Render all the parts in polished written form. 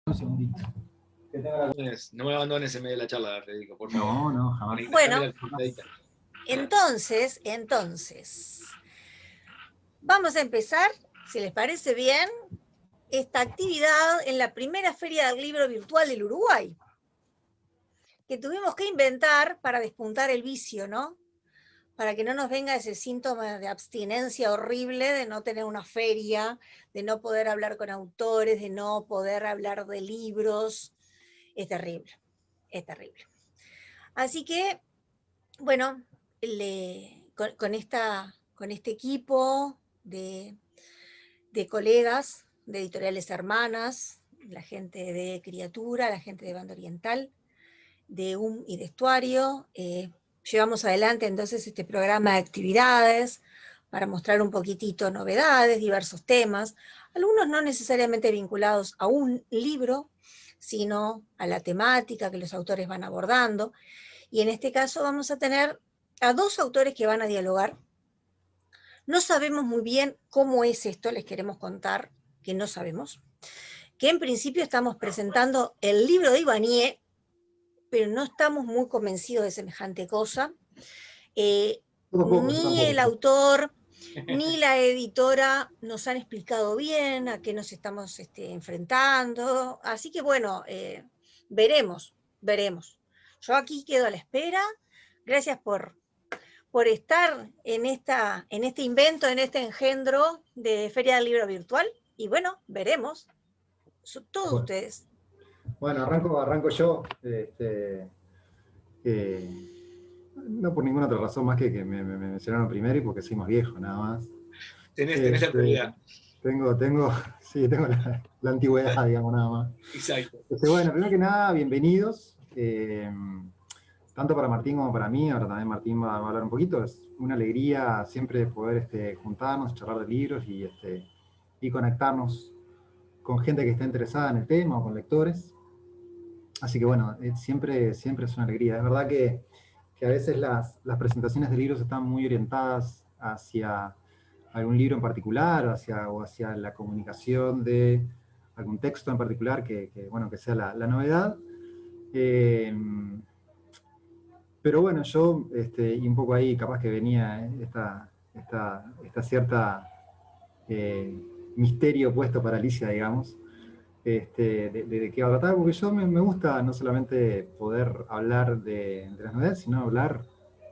Un segundito. No me abandones en medio de la charla, Federico, por favor. No, no, jamás. Bueno, entonces, vamos a empezar, si les parece bien, esta actividad en la primera Feria del Libro Virtual del Uruguay, que tuvimos que inventar para despuntar el vicio, ¿no? Para que no nos venga ese síntoma de abstinencia horrible de no tener una feria, de no poder hablar con autores, de no poder hablar de libros. Es terrible, es terrible. Así que, bueno, con este equipo de colegas, de editoriales hermanas, la gente de Criatura, la gente de Banda Oriental, de y de Estuario, llevamos adelante entonces este programa de actividades para mostrar un poquitito novedades, diversos temas, algunos no necesariamente vinculados a un libro, sino a la temática que los autores van abordando. Y en este caso vamos a tener a dos autores que van a dialogar. No sabemos muy bien cómo es esto, les queremos contar que no sabemos. Que en principio estamos presentando el libro de Ivanier, pero no estamos muy convencidos de semejante cosa. Ni el autor, ni la editora nos han explicado bien a qué nos estamos enfrentando. Así que bueno, veremos. Yo aquí quedo a la espera. Gracias por estar en este invento, en este engendro de Feria del Libro Virtual. Y bueno, veremos. Todos ustedes. Bueno, arranco yo. No por ninguna otra razón más que me mencionaron primero y porque soy más viejo, nada más. Tenés la prioridad. Tengo la antigüedad, digamos, nada más. Exacto. Bueno, primero que nada, bienvenidos. Tanto para Martín como para mí, ahora también Martín va a hablar un poquito. Es una alegría siempre poder juntarnos, charlar de libros y conectarnos con gente que está interesada en el tema o con lectores. Así que bueno, siempre es una alegría. Es verdad que a veces las presentaciones de libros están muy orientadas hacia algún libro en particular o hacia la comunicación de algún texto en particular que sea la novedad. Pero bueno, yo, y un poco ahí capaz que venía esta cierta misterio puesto para Alicia, digamos, de qué va a tratar, porque yo me gusta no solamente poder hablar de las novedades, sino hablar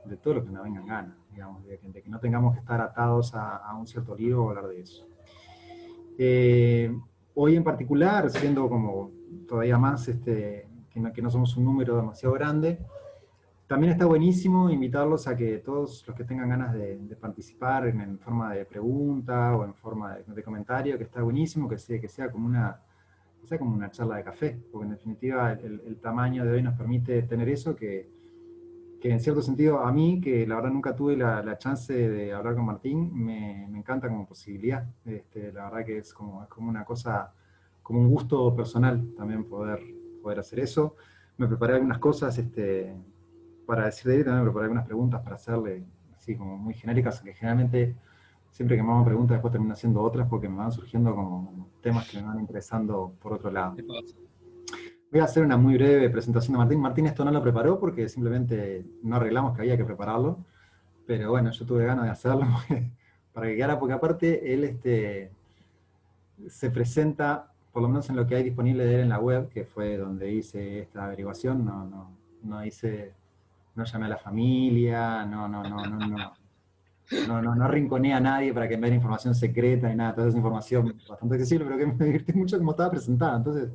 de todo lo que nos vengan ganas, digamos, de que no tengamos que estar atados a un cierto libro o hablar de eso. Hoy en particular, siendo como todavía más que no somos un número demasiado grande, también está buenísimo invitarlos a que todos los que tengan ganas de participar en forma de pregunta o en forma de comentario, que está buenísimo, que sea como una charla de café, porque en definitiva el tamaño de hoy nos permite tener eso, que en cierto sentido a mí, que la verdad nunca tuve la chance de hablar con Martín, me encanta como posibilidad. La verdad que es como una cosa, como un gusto personal también poder hacer eso. Me preparé algunas cosas para decir de él, también me preparé algunas preguntas para hacerle, así como muy genéricas, que generalmente siempre que me hago preguntas después termino haciendo otras porque me van surgiendo como temas que me van interesando por otro lado. Voy a hacer una muy breve presentación de Martín. Martín esto no lo preparó porque simplemente no arreglamos que había que prepararlo, pero bueno, yo tuve ganas de hacerlo para que quedara, porque aparte él se presenta, por lo menos en lo que hay disponible de él en la web, que fue donde hice esta averiguación, no llamé a la familia, no arrinconé a nadie para que me diera información secreta ni nada, toda esa información bastante accesible, pero que me divirtió mucho como estaba presentada. Entonces,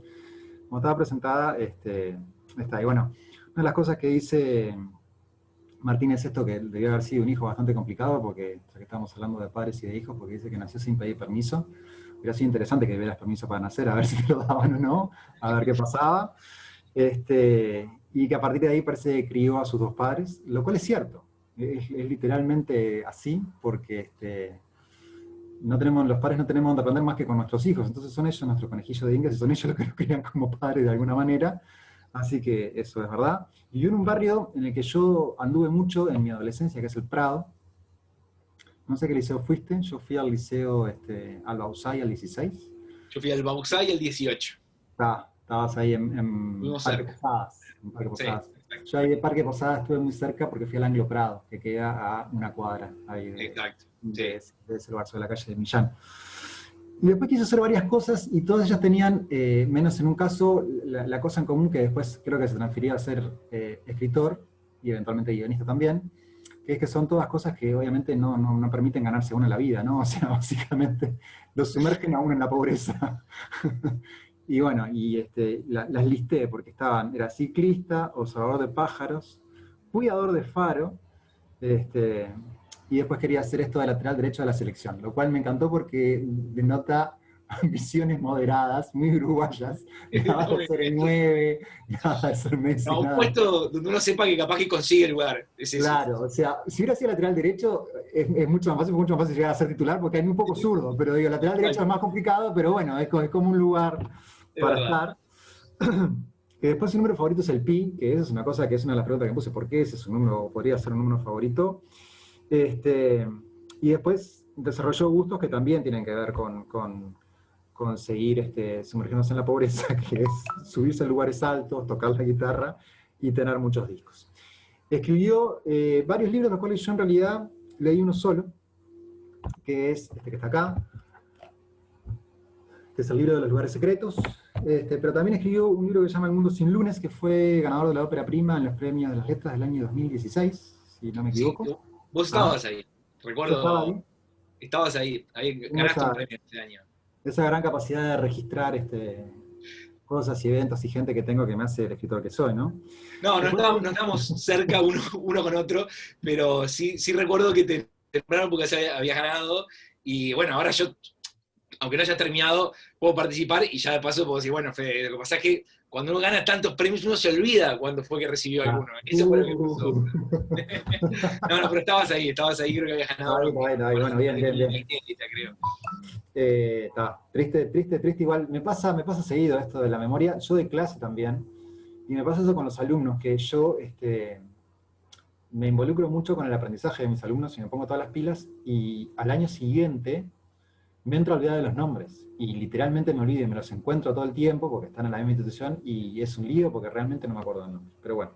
como estaba presentada, está. Y bueno, una de las cosas que dice Martín es esto, que debió haber sido un hijo bastante complicado, porque ya que estamos hablando de padres y de hijos, porque dice que nació sin pedir permiso. Hubiera sido interesante que dieras permiso para nacer, a ver si te lo daban o no, a ver qué pasaba. Y que a partir de ahí parece que crió a sus dos padres, lo cual es cierto. Es literalmente así, porque los padres no tenemos donde aprender más que con nuestros hijos, entonces son ellos nuestros conejillos de indias y son ellos los que nos crían como padres de alguna manera, así que eso es verdad. Y yo en un barrio en el que yo anduve mucho en mi adolescencia, que es el Prado, no sé qué liceo fuiste, yo fui al liceo Alba Usay al 16. Yo fui al Bausay al 18. Está Estabas ahí en Fuimos Parque cerca. Posadas. En Parque Sí, Posadas. exacto. Yo ahí de Parque Posadas estuve muy cerca porque fui al Anglo Prado, que queda a una cuadra ahí Exacto. de Sí. ese lugar, sobre la calle de Millán. Y después quise hacer varias cosas y todas ellas tenían, menos en un caso, la cosa en común que después creo que se transfirió a ser escritor y eventualmente guionista también, que es que son todas cosas que obviamente no permiten ganarse a uno la vida, ¿no? O sea, básicamente lo sumergen a uno en la pobreza. Y bueno, las listé porque era ciclista, observador de pájaros, cuidador de faro, este, y después quería hacer esto de lateral derecho de la selección, lo cual me encantó porque denota ambiciones moderadas, muy uruguayas, nada de ser el 9, nada de ser Messi, No, un nada. puesto donde uno sepa que capaz que consigue el lugar. Es ese. Claro, o sea, si hubiera sido lateral derecho, es mucho más fácil llegar a ser titular porque hay muy poco zurdo, pero digo, lateral derecho es más complicado, pero bueno, es como un lugar Es para verdad. estar. Que después su número favorito es el pi, que esa es una cosa que es una de las preguntas que me puse, ¿por qué ese es un número, podría ser un número favorito? Este, y después desarrolló gustos que también tienen que ver con seguir sumergiéndose en la pobreza, que es subirse a lugares altos, tocar la guitarra y tener muchos discos. Escribió varios libros, los cuales yo en realidad leí uno solo, que es este que está acá, que es el libro de los lugares secretos, pero también escribió un libro que se llama El mundo sin lunes, que fue ganador de la ópera prima en los premios de las letras del año 2016, si no me Sí, equivoco. vos Ah, estabas ahí. yo estaba Recuerdo, ahí, estabas ahí. Ahí tengo ganaste un premio este año. esa gran capacidad de registrar cosas y eventos y gente que tengo que me hace el escritor que soy, ¿no? No, Después, no estábamos cerca uno con otro, pero sí recuerdo que te nombraron porque ya habías ganado. Y bueno, ahora yo, aunque no haya terminado, puedo participar y ya de paso puedo decir, bueno, Fede, lo que pasa es que cuando uno gana tantos premios uno se olvida cuándo fue que recibió ah, alguno. Eso fue lo que pasó. No, pero estabas ahí, creo que habías ganado ahí, uno que ahí, bueno, bien, bien, la bien. inédita, creo. Triste, triste, triste igual. Me pasa seguido esto de la memoria. Yo doy clase también. Y me pasa eso con los alumnos, que yo me involucro mucho con el aprendizaje de mis alumnos y me pongo todas las pilas. Y al año siguiente me entro a olvidar de los nombres. Y literalmente me olvido y me los encuentro todo el tiempo porque están en la misma institución y es un lío porque realmente no me acuerdo del nombre. Pero bueno.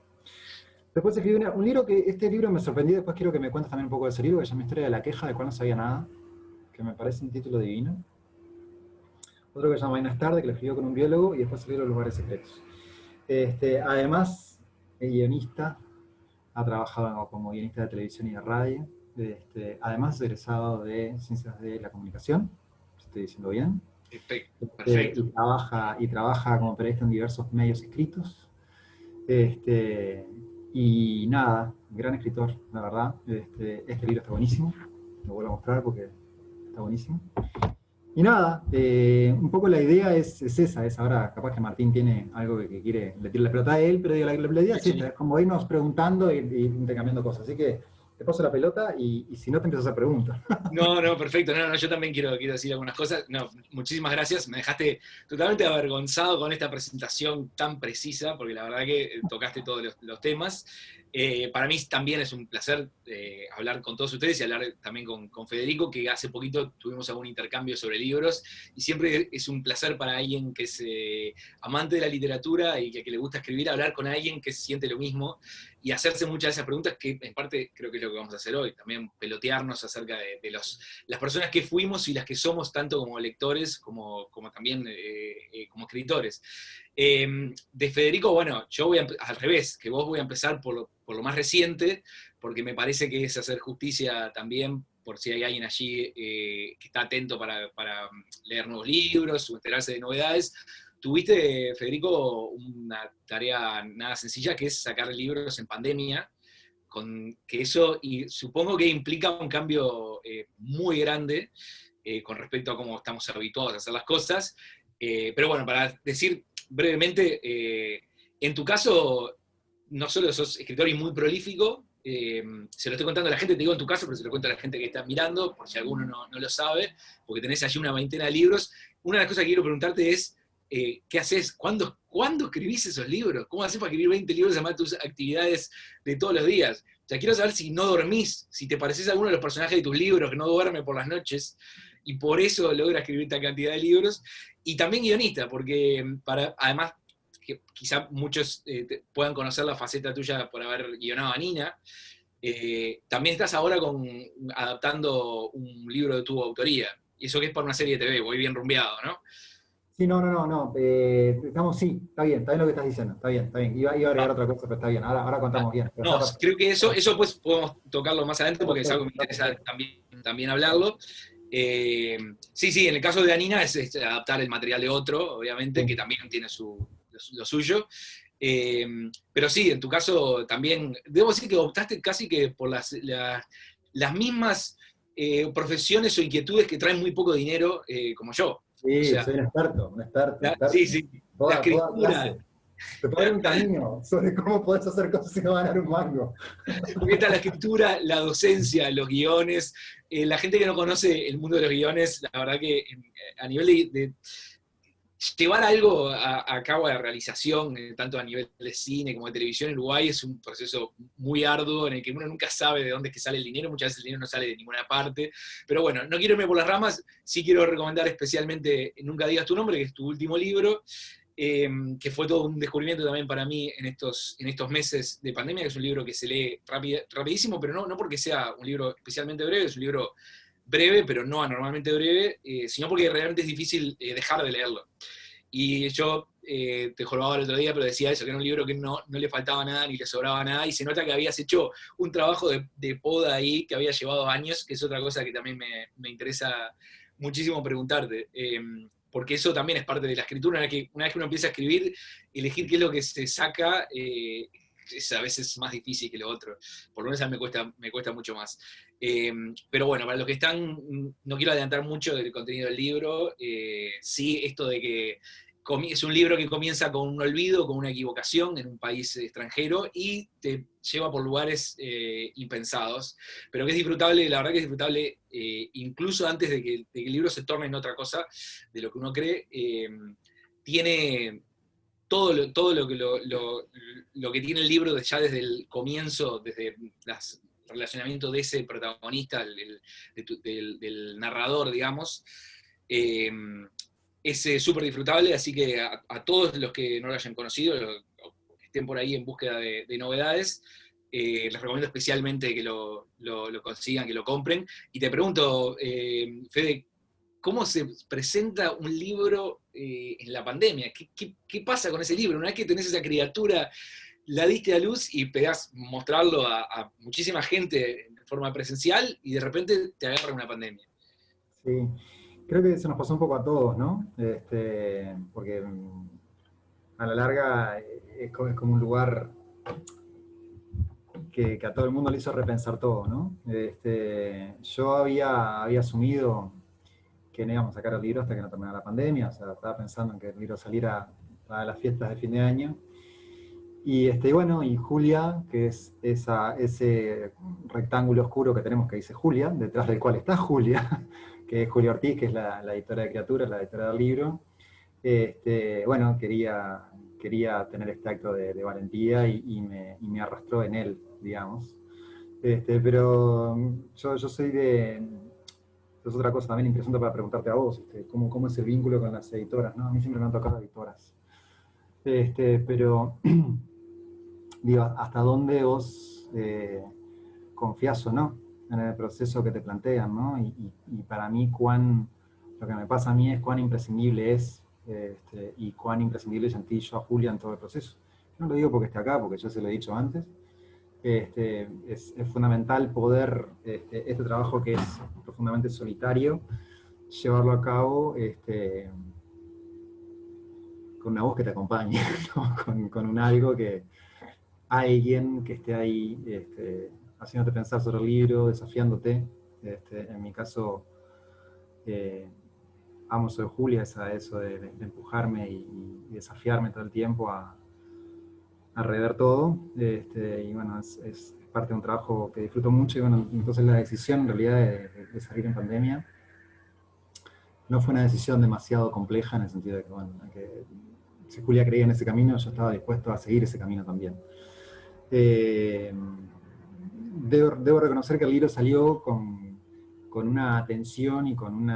Después escribí un libro que, este libro me sorprendió, después quiero que me cuentes también un poco de ese libro, que se llama Historia de la queja, del cual no sabía nada, que me parece un título divino. Otro que se llama Vainas tarde, que lo escribió con un biólogo, y después salió Los lugares secretos. Además, es guionista, ha trabajado como guionista de televisión y de radio, además es egresado de Ciencias de la Comunicación, si estoy diciendo bien, Perfecto. y trabaja como periodista en diversos medios escritos. Y nada, gran escritor, la verdad. Este libro está buenísimo, lo vuelvo a mostrar porque está buenísimo. Y nada, un poco la idea es esa, es ahora, capaz que Martín tiene algo que quiere, le tira la pelota a él, pero digo, la idea es esta, es como irnos preguntando y intercambiando cosas. Así que te paso la pelota y si no te empiezo a hacer preguntas. No, perfecto. No, yo también quiero decir algunas cosas. No, muchísimas gracias. Me dejaste totalmente avergonzado con esta presentación tan precisa, porque la verdad que tocaste todos los temas. Para mí también es un placer hablar con todos ustedes y hablar también con Federico, que hace poquito tuvimos algún intercambio sobre libros, y siempre es un placer para alguien que es amante de la literatura y que le gusta escribir, hablar con alguien que siente lo mismo y hacerse muchas de esas preguntas que en parte creo que es lo que vamos a hacer hoy, también pelotearnos acerca de las personas que fuimos y las que somos, tanto como lectores como también como escritores. De Federico, bueno, yo voy al revés, que vos voy a empezar por lo más reciente, porque me parece que es hacer justicia también, por si hay alguien allí que está atento para leer nuevos libros o enterarse de novedades. Tuviste, Federico, una tarea nada sencilla, que es sacar libros en pandemia, que eso, y supongo que implica un cambio muy grande con respecto a cómo estamos habituados a hacer las cosas. Pero bueno, para decir brevemente, en tu caso, no solo sos escritor y muy prolífico, se lo estoy contando a la gente, te digo en tu caso, pero se lo cuento a la gente que está mirando, por si alguno no lo sabe, porque tenés allí una veintena de libros. Una de las cosas que quiero preguntarte es, ¿qué haces? ¿Cuándo escribís esos libros? ¿Cómo haces para escribir 20 libros además de tus actividades de todos los días? O sea, quiero saber si no dormís, si te pareces a alguno de los personajes de tus libros, que no duerme por las noches, y por eso logra escribir esta cantidad de libros. Y también guionista, porque además que quizá muchos puedan conocer la faceta tuya por haber guionado a Nina. También estás ahora adaptando un libro de tu autoría, y eso que es para una serie de TV, voy bien rumbeado, ¿no? Sí, no. Estamos, sí, está bien lo que estás diciendo, está bien. Iba a agregar otra cosa, pero está bien, ahora contamos bien. Pero No, está perfecto. creo que eso pues podemos tocarlo más adelante porque es algo que me interesa también hablarlo. Sí, en el caso de Anina es adaptar el material de otro, obviamente, que también tiene lo suyo. Pero sí, en tu caso también, debo decir que optaste casi que por las mismas profesiones o inquietudes que traen muy poco dinero, como yo. O Sí, sea, soy un experto. sí, la Toda escritura, clase. Te puedo dar un camino sobre cómo podés hacer cosas y no ganar un mango. porque está la escritura, la docencia, los guiones. La gente que no conoce el mundo de los guiones, la verdad que a nivel de llevar algo a cabo a la realización, tanto a nivel de cine como de televisión en Uruguay, es un proceso muy arduo en el que uno nunca sabe de dónde es que sale el dinero, muchas veces el dinero no sale de ninguna parte. Pero bueno, no quiero irme por las ramas, sí quiero recomendar especialmente Nunca digas tu nombre, que es tu último libro, que fue todo un descubrimiento también para mí en estos meses de pandemia, que es un libro que se lee rapidísimo, pero no porque sea un libro especialmente breve, es un libro breve, pero no anormalmente breve, sino porque realmente es difícil dejar de leerlo. Y yo te jorobaba el otro día, pero decía eso, que era un libro que no le faltaba nada ni le sobraba nada, y se nota que habías hecho un trabajo de poda ahí que había llevado años, que es otra cosa que también me interesa muchísimo preguntarte. Porque eso también es parte de la escritura. Una vez que uno empieza a escribir, elegir qué es lo que se saca es a veces más difícil que lo otro. Por lo menos a mí me cuesta mucho más. Pero bueno, para los que están, no quiero adelantar mucho del contenido del libro. Sí, esto de que es un libro que comienza con un olvido, con una equivocación en un país extranjero y te lleva por lugares impensados, pero que es disfrutable, la verdad que es disfrutable incluso antes de que el libro se torne en otra cosa de lo que uno cree. Tiene todo lo que tiene el libro ya desde el comienzo, desde el relacionamiento de ese protagonista, del narrador, digamos. Es súper disfrutable, así que a todos los que no lo hayan conocido, o que estén por ahí en búsqueda de novedades, les recomiendo especialmente que lo consigan, que lo compren. Y te pregunto, Fede, ¿cómo se presenta un libro en la pandemia? ¿Qué pasa con ese libro? Una vez que tenés esa criatura, la diste a luz y pedás mostrarlo a muchísima gente de forma presencial y de repente te agarra una pandemia. Sí, creo que se nos pasó un poco a todos, ¿no? Porque a la larga es como un lugar que a todo el mundo le hizo repensar todo, ¿no? Yo había asumido que no íbamos a sacar el libro hasta que no terminara la pandemia, o sea, estaba pensando en que el libro saliera para las fiestas de fin de año. Y bueno, y Julia, que es ese rectángulo oscuro que tenemos que dice Julia, detrás del cual está Julia, que es Julia Ortiz, que es la editora de Criaturas, la editora del libro. Bueno, quería tener este acto de valentía y me arrastró en él, digamos. Pero yo soy es otra cosa también interesante para preguntarte a vos, ¿cómo es el vínculo con las editoras, ¿no? A mí siempre me han tocado editoras. Pero, digo, ¿hasta dónde vos confías o no en el proceso que te plantean, ¿no? Y para mí, lo que me pasa a mí es cuán imprescindible es y cuán imprescindible sentí yo a Julia en todo el proceso. No lo digo porque esté acá, porque yo se lo he dicho antes. Es fundamental poder, este trabajo que es profundamente solitario, llevarlo a cabo con una voz que te acompañe, ¿no? con un algo alguien que esté ahí haciéndote pensar sobre el libro, desafiándote. En mi caso, amo Soy Julia, eso de empujarme y desafiarme todo el tiempo a rever todo. Y bueno, es parte de un trabajo que disfruto mucho. Y bueno, entonces la decisión en realidad de salir en pandemia no fue una decisión demasiado compleja en el sentido de que, bueno, si Julia creía en ese camino, yo estaba dispuesto a seguir ese camino también. Debo reconocer que el libro salió con una atención y con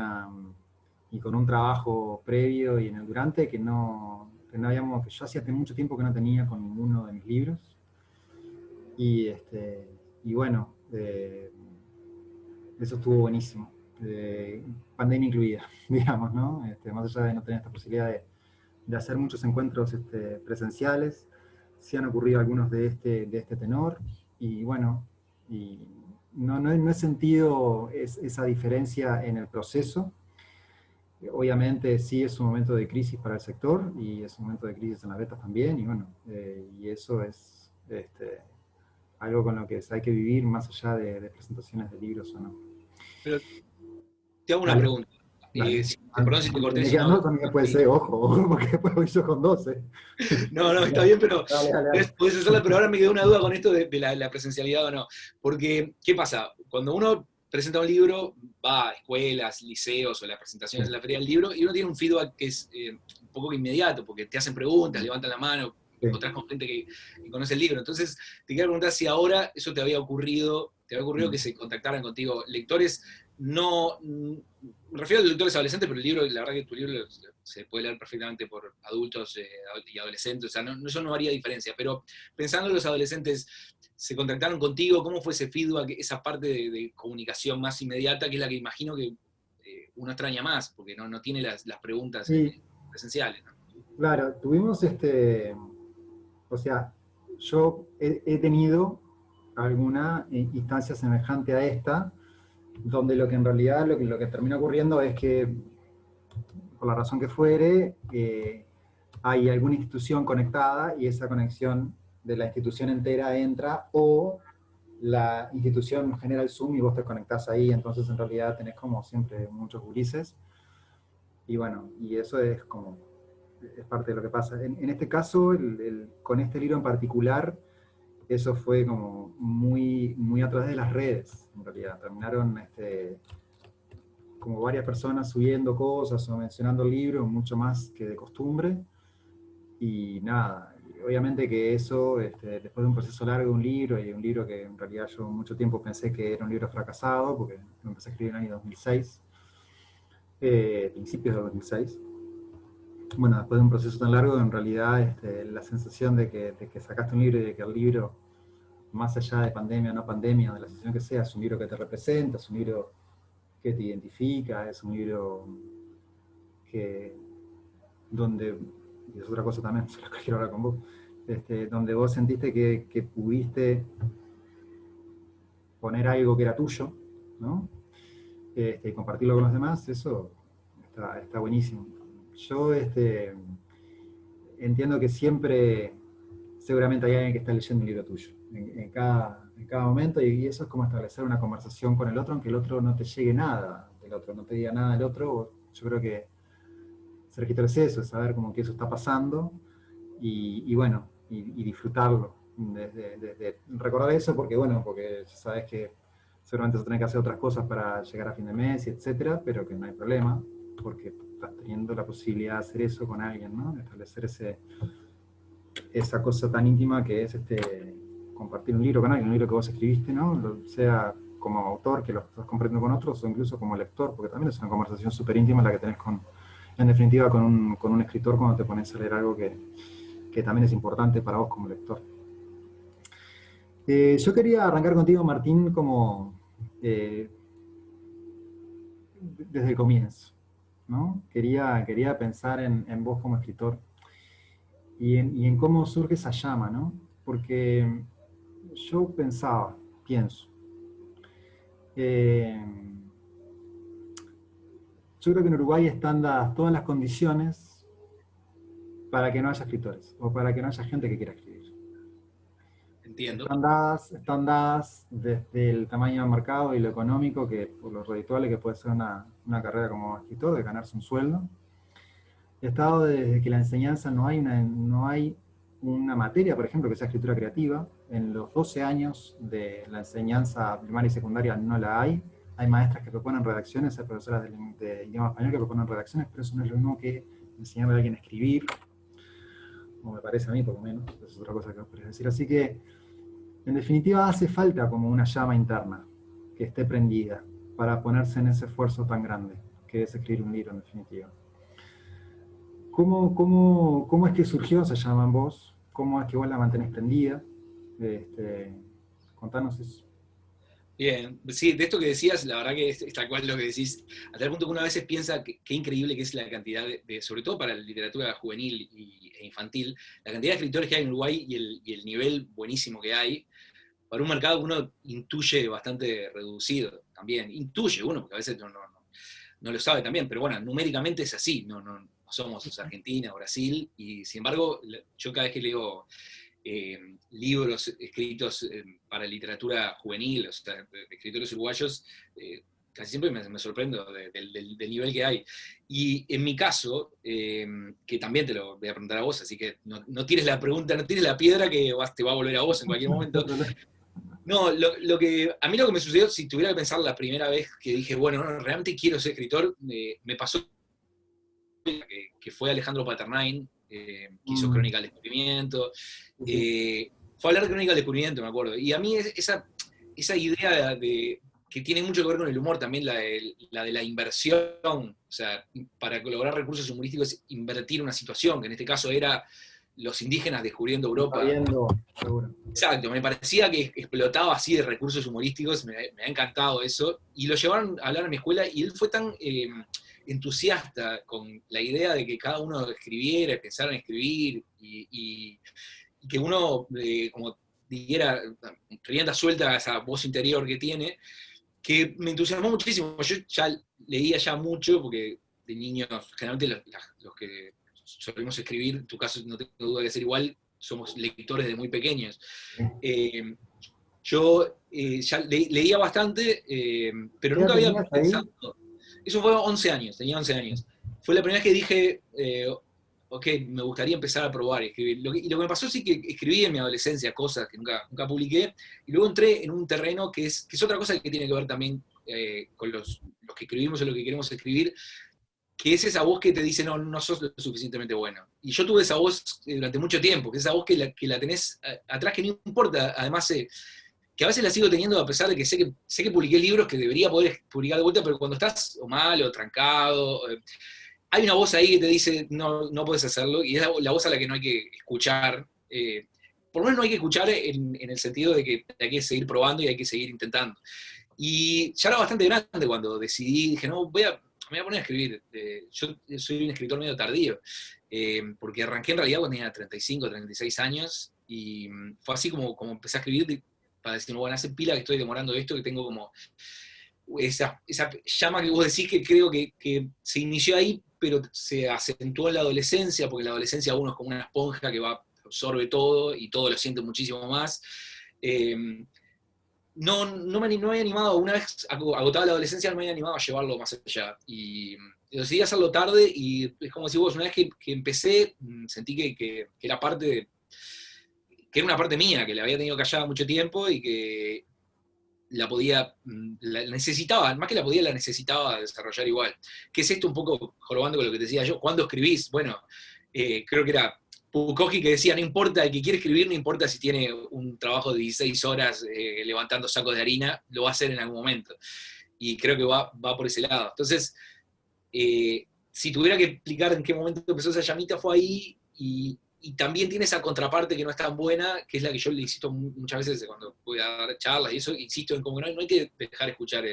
un trabajo previo y en el durante que no que yo hacía mucho tiempo que no tenía con ninguno de mis libros. Y bueno, eso estuvo buenísimo. Pandemia incluida, digamos, ¿no? Más allá de no tener esta posibilidad de hacer muchos encuentros presenciales, sí han ocurrido algunos de este tenor, y bueno, y no he sentido esa diferencia en el proceso. Obviamente sí es un momento de crisis para el sector, y es un momento de crisis en las ventas también, y bueno, y eso es algo con lo que hay que vivir más allá de presentaciones de libros o no. Pero te hago una Dale, pregunta. dale. Perdón si te corté, Me si quedan no. dos, también puede ser, ojo, porque después voy yo con 12. No, no, está bien, pero Dale, dale. podés hacerla, pero ahora me quedó una duda con esto de la presencialidad o no. Porque, ¿qué pasa? Cuando uno presenta un libro, va a escuelas, liceos o las presentaciones de la feria del libro, y uno tiene un feedback que es un poco inmediato, porque te hacen preguntas, levantan la mano, Sí. encontrás con gente que conoce el libro. Entonces, te quiero preguntar si ahora eso te había ocurrido que se contactaran contigo lectores, no, me refiero a lectores adolescentes, pero el libro, la verdad que tu libro se puede leer perfectamente por adultos y adolescentes, o sea, eso no haría diferencia, pero pensando en los adolescentes, ¿se contactaron contigo? ¿Cómo fue ese feedback, esa parte de comunicación más inmediata, que es la que imagino que uno extraña más, porque no tiene las preguntas Sí, presenciales, ¿no? claro, tuvimos o sea, yo he tenido alguna instancia semejante a esta, donde lo que en realidad lo que termina ocurriendo es que, por la razón que fuere, hay alguna institución conectada, y esa conexión de la institución entera entra, o la institución genera el Zoom y vos te conectás ahí, entonces en realidad tenés como siempre muchos gurises, y bueno, y eso es parte de lo que pasa. En este caso, con este libro en particular, eso fue como muy, muy a través de las redes, en realidad. Terminaron como varias personas subiendo cosas o mencionando el libro, mucho más que de costumbre, y nada, obviamente que eso, después de un proceso largo de un libro, y un libro que en realidad yo mucho tiempo pensé que era un libro fracasado, porque lo empecé a escribir en el año 2006, principios de 2006. Bueno, después de un proceso tan largo, en realidad la sensación de que sacaste un libro, y de que el libro, más allá de pandemia o no pandemia, de la sensación que sea, es un libro que te representa, es un libro que te identifica, es un libro que, donde, y es otra cosa también, sobre lo que quiero hablar con vos, donde vos sentiste que pudiste poner algo que era tuyo, ¿no? Y compartirlo con los demás, eso está buenísimo. Yo entiendo que siempre, seguramente hay alguien que está leyendo un libro tuyo, en cada momento, y eso es como establecer una conversación con el otro, aunque el otro no te llegue nada del otro, no te diga nada del otro. Yo creo que ser escritor es eso, es saber como que eso está pasando, y bueno, y disfrutarlo. Desde recordar eso, porque bueno, porque sabes que seguramente vas a tener que hacer otras cosas para llegar a fin de mes, y etcétera, pero que no hay problema, porque estás teniendo la posibilidad de hacer eso con alguien, ¿no? De establecer esa cosa tan íntima que es compartir un libro con alguien, un libro que vos escribiste, ¿no? Sea como autor, que lo estás compartiendo con otros, o incluso como lector, porque también es una conversación súper íntima la que tenés en definitiva, con un escritor, cuando te pones a leer algo que también es importante para vos como lector. Yo quería arrancar contigo, Martín, como desde el comienzo, ¿no? Quería pensar en vos como escritor, y en cómo surge esa llama, ¿no? Porque yo pienso, yo creo que en Uruguay están dadas todas las condiciones para que no haya escritores, o para que no haya gente que quiera escribir. Entiendo. Están dadas desde el tamaño del mercado y lo económico, por lo redituable que puede ser una carrera como escritor, de ganarse un sueldo. Está dado desde que la enseñanza no hay una materia, por ejemplo, que sea escritura creativa. En los 12 años de la enseñanza primaria y secundaria no la hay. Hay maestras que proponen redacciones, hay profesoras de idioma español que proponen redacciones, pero eso no es lo mismo que enseñarle a alguien a escribir, o me parece a mí, por lo menos. Eso es otra cosa que os podría decir. Así que, en definitiva, hace falta como una llama interna que esté prendida para ponerse en ese esfuerzo tan grande que es escribir un libro, en definitiva. ¿Cómo es que surgió Se llama en vos? ¿Cómo es que vos la mantenés prendida? Contanos eso. Bien, sí, de esto que decías, la verdad que es tal cual lo que decís, a tal punto que una a veces piensa qué increíble que es la cantidad sobre todo para la literatura juvenil e infantil, la cantidad de escritores que hay en Uruguay y el nivel buenísimo que hay, para un mercado que uno intuye bastante reducido también. Intuye uno, porque a veces no lo sabe también, pero bueno, numéricamente es así, no somos Argentina o Brasil, y sin embargo, yo cada vez que leo libros escritos para literatura juvenil, o sea, de escritores uruguayos, casi siempre me sorprendo del nivel que hay. Y en mi caso, que también te lo voy a preguntar a vos, así que no tires la pregunta, no tires la piedra que te va a volver a vos en cualquier momento. No, a mí lo que me sucedió, si tuviera que pensar la primera vez que dije, bueno, no, realmente quiero ser escritor, me pasó que fue Alejandro Paternain, que hizo Crónica del Descubrimiento. Fue a hablar de Crónica del Descubrimiento, me acuerdo. Y a mí esa idea que tiene mucho que ver con el humor, también la de la inversión, o sea, para lograr recursos humorísticos, invertir una situación, que en este caso era los indígenas descubriendo Europa. Seguro. Exacto, me parecía que explotaba así de recursos humorísticos, me ha encantado eso, y lo llevaron a hablar a mi escuela, y él fue tan entusiasta con la idea de que cada uno escribiera, pensara en escribir, y que uno, como diera rienda suelta a esa voz interior que tiene, que me entusiasmó muchísimo. Yo ya leía ya mucho, porque de niños, generalmente los que solemos escribir, en tu caso no tengo duda de ser igual, somos lectores de muy pequeños. Yo ya leía bastante, pero nunca había pensado. Eso fue 11 años, tenía 11 años. Fue la primera vez que dije, ok, me gustaría empezar a probar a escribir. Y lo que me pasó sí que escribí en mi adolescencia cosas que nunca publiqué, y luego entré en un terreno que es otra cosa que tiene que ver también con los que escribimos o lo que queremos escribir, que es esa voz que te dice, no sos lo suficientemente bueno. Y yo tuve esa voz durante mucho tiempo, que es esa voz que la tenés atrás, que no importa, además, que a veces la sigo teniendo a pesar de que sé que publiqué libros que debería poder publicar de vuelta, pero cuando estás o mal o trancado, hay una voz ahí que te dice, no puedes hacerlo, y es la voz a la que no hay que escuchar. Por lo menos no hay que escuchar en el sentido de que hay que seguir probando y hay que seguir intentando. Y ya era bastante grande cuando decidí, dije, no, me voy a poner a escribir. Yo soy un escritor medio tardío, porque arranqué en realidad cuando tenía 35, 36 años, y fue así como empecé a escribir, para decir, bueno, hace pila que estoy demorando esto, que tengo como esa llama que vos decís, que creo que se inició ahí, pero se acentuó en la adolescencia, porque en la adolescencia uno es como una esponja que absorbe todo y todo lo siente muchísimo más. No me había animado, una vez agotada la adolescencia, no me había animado a llevarlo más allá. Y decidí hacerlo tarde, y es como si vos, una vez que empecé, sentí que era que era una parte mía, que la había tenido callada mucho tiempo y que la necesitaba, más que la necesitaba desarrollar igual. ¿Qué es esto un poco jorobando con lo que te decía yo? ¿Cuándo escribís? Bueno, creo que era Bukowski que decía, no importa, el que quiere escribir, no importa si tiene un trabajo de 16 horas levantando sacos de harina, lo va a hacer en algún momento. Y creo que va por ese lado. Entonces, si tuviera que explicar en qué momento empezó esa llamita, fue ahí, y también tiene esa contraparte que no es tan buena, que es la que yo le insisto muchas veces cuando voy a dar charlas y eso, insisto en como que no hay que dejar escuchar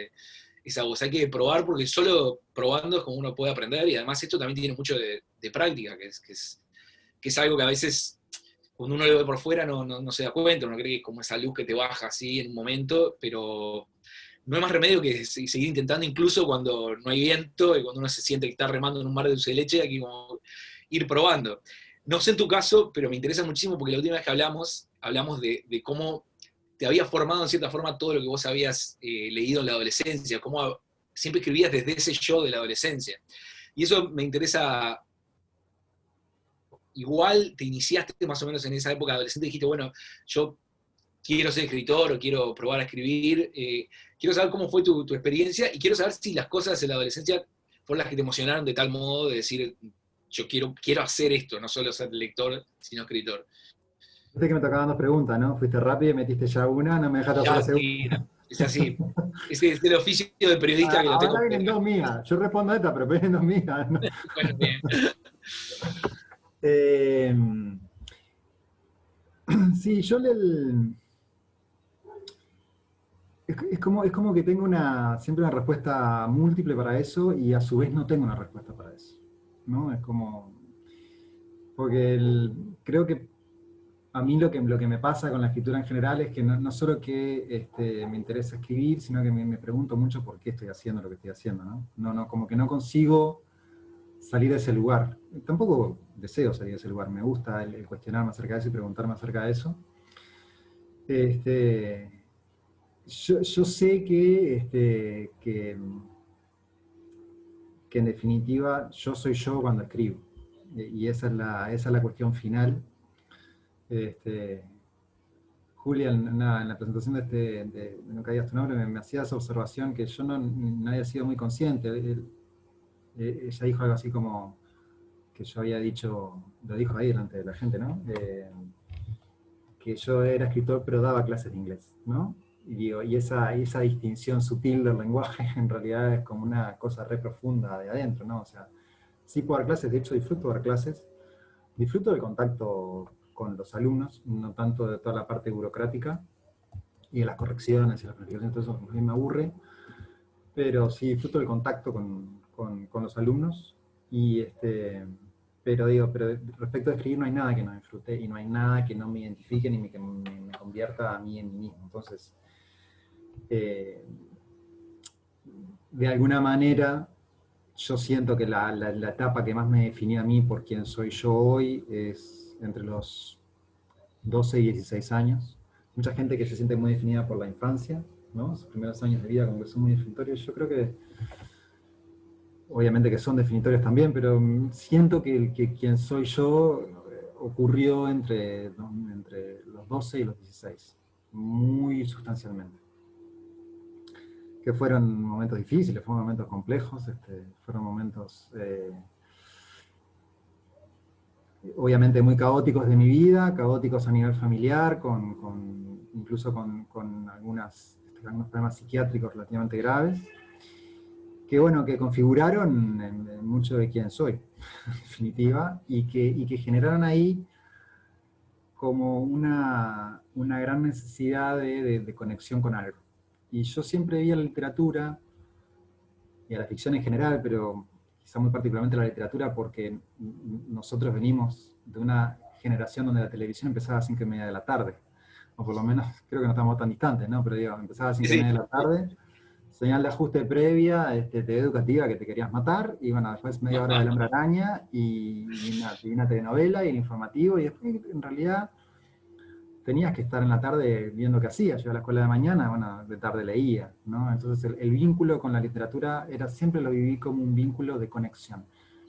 esa voz, hay que probar, porque solo probando es como uno puede aprender, y además esto también tiene mucho de práctica, que es algo que a veces cuando uno lo ve por fuera no se da cuenta, uno cree que es como esa luz que te baja así en un momento, pero no hay más remedio que seguir intentando, incluso cuando no hay viento y cuando uno se siente que está remando en un mar de dulce de leche, hay que como ir probando. No sé en tu caso, pero me interesa muchísimo porque la última vez que hablamos de cómo te había formado en cierta forma todo lo que vos habías leído en la adolescencia, cómo siempre escribías desde ese yo de la adolescencia. Y eso me interesa. Igual te iniciaste más o menos en esa época adolescente, dijiste, bueno, yo quiero ser escritor o quiero probar a escribir. Quiero saber cómo fue tu experiencia, y quiero saber si las cosas en la adolescencia fueron las que te emocionaron de tal modo de decir, yo quiero hacer esto, no solo ser lector, sino escritor. Viste que me tocaban dos preguntas, ¿no? Fuiste rápido y metiste ya una, no me dejaste hacer la segunda. Es así. Es el oficio de periodista que lo tengo. Ahora vienen dos mías. Yo respondo a esta, pero vienen dos mías, ¿no? Bueno, bien. Eh, sí, yo es como que tengo siempre una respuesta múltiple para eso y a su vez no tengo una respuesta para eso, ¿no? Es como, porque creo que a mí lo que me pasa con la escritura en general es que no solo que me interesa escribir, sino que me pregunto mucho por qué estoy haciendo lo que estoy haciendo, ¿no? Como que no consigo salir de ese lugar. Tampoco deseo salir de ese lugar, me gusta el cuestionarme acerca de eso y preguntarme acerca de eso. Yo sé que en definitiva yo soy yo cuando escribo. Y esa es la cuestión final. Este, Julia, en la presentación de Nunca digas tu nombre, me hacía esa observación que yo no había sido muy consciente. Ella dijo algo así como que yo había dicho, lo dijo ahí delante de la gente, ¿no? Que yo era escritor pero daba clases de inglés, ¿no? Y digo, esa distinción sutil del lenguaje en realidad es como una cosa re profunda de adentro, ¿no? O sea, sí puedo dar clases, de hecho disfruto de dar clases, disfruto del contacto con los alumnos, no tanto de toda la parte burocrática y de las correcciones y las planificaciones, todo eso a mí me aburre, pero sí disfruto del contacto con los alumnos, pero respecto a escribir no hay nada que no disfrute y no hay nada que no me identifique ni que me convierta a mí en mí mismo. Entonces, de alguna manera, yo siento que la etapa que más me definió a mí por quién soy yo hoy es entre los 12 y 16 años. Mucha gente que se siente muy definida por la infancia, ¿no? Sus primeros años de vida como que son muy definitorios. Yo creo que, obviamente que son definitorios también, pero siento que quien soy yo ocurrió entre los 12 y los 16, muy sustancialmente. Que fueron momentos difíciles, fueron momentos complejos, fueron momentos obviamente muy caóticos de mi vida, caóticos a nivel familiar, incluso con algunos problemas psiquiátricos relativamente graves, que bueno, que configuraron en mucho de quién soy, en definitiva, y que generaron ahí como una gran necesidad de conexión con algo. Y yo siempre vi a la literatura, y a la ficción en general, pero quizá muy particularmente a la literatura, porque nosotros venimos de una generación donde la televisión empezaba a 5:30 de la tarde, o por lo menos creo que no estamos tan distantes, ¿no? Pero digo, empezaba a 5:30 de la tarde, señal de ajuste previa, TV educativa que te querías matar, y bueno, después media hora del Hombre Araña, y una telenovela, y el informativo, y después en realidad tenías que estar en la tarde viendo qué hacía. Yo a la escuela de mañana, bueno, de tarde leía, ¿no? Entonces el vínculo con la literatura siempre lo viví como un vínculo de conexión,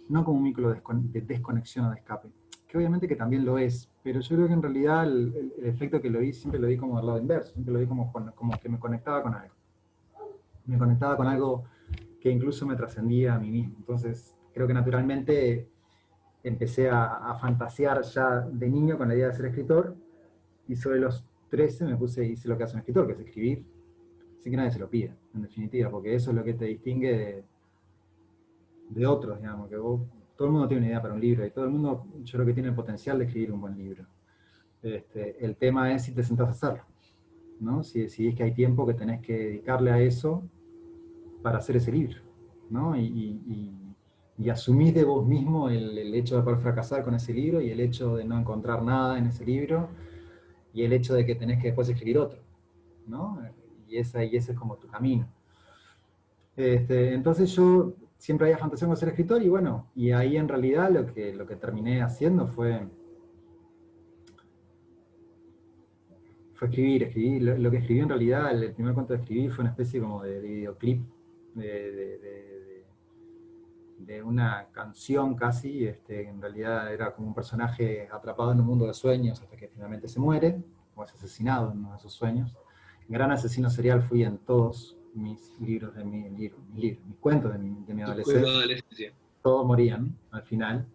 no como un vínculo de desconexión o de escape, que obviamente que también lo es, pero yo creo que en realidad el efecto que lo vi, siempre lo vi como del lado inverso, siempre lo vi como que me conectaba con algo. Me conectaba con algo que incluso me trascendía a mí mismo. Entonces creo que naturalmente empecé a fantasear ya de niño con la idea de ser escritor, y sobre los 13 hice lo que hace un escritor, que es escribir, sin que nadie se lo pida, en definitiva, porque eso es lo que te distingue de otros, digamos, que todo el mundo tiene una idea para un libro, y todo el mundo, yo creo que tiene el potencial de escribir un buen libro. El tema es si te sentás a hacerlo, ¿no? Si decidís que hay tiempo que tenés que dedicarle a eso para hacer ese libro, ¿no? Y asumís de vos mismo el hecho de poder fracasar con ese libro, y el hecho de no encontrar nada en ese libro, y el hecho de que tenés que después escribir otro, ¿no? Y ese es como tu camino. Entonces yo siempre había fantaseado con ser escritor, y bueno, y ahí en realidad lo que terminé haciendo fue escribir. Lo que escribí en realidad, el primer cuento que escribí fue una especie como de videoclip, de una canción casi, en realidad era como un personaje atrapado en un mundo de sueños hasta que finalmente se muere, o es asesinado en uno de esos sueños. Gran asesino serial fui en todos mis libros, mis cuentos de mi adolescencia. Todos morían al final.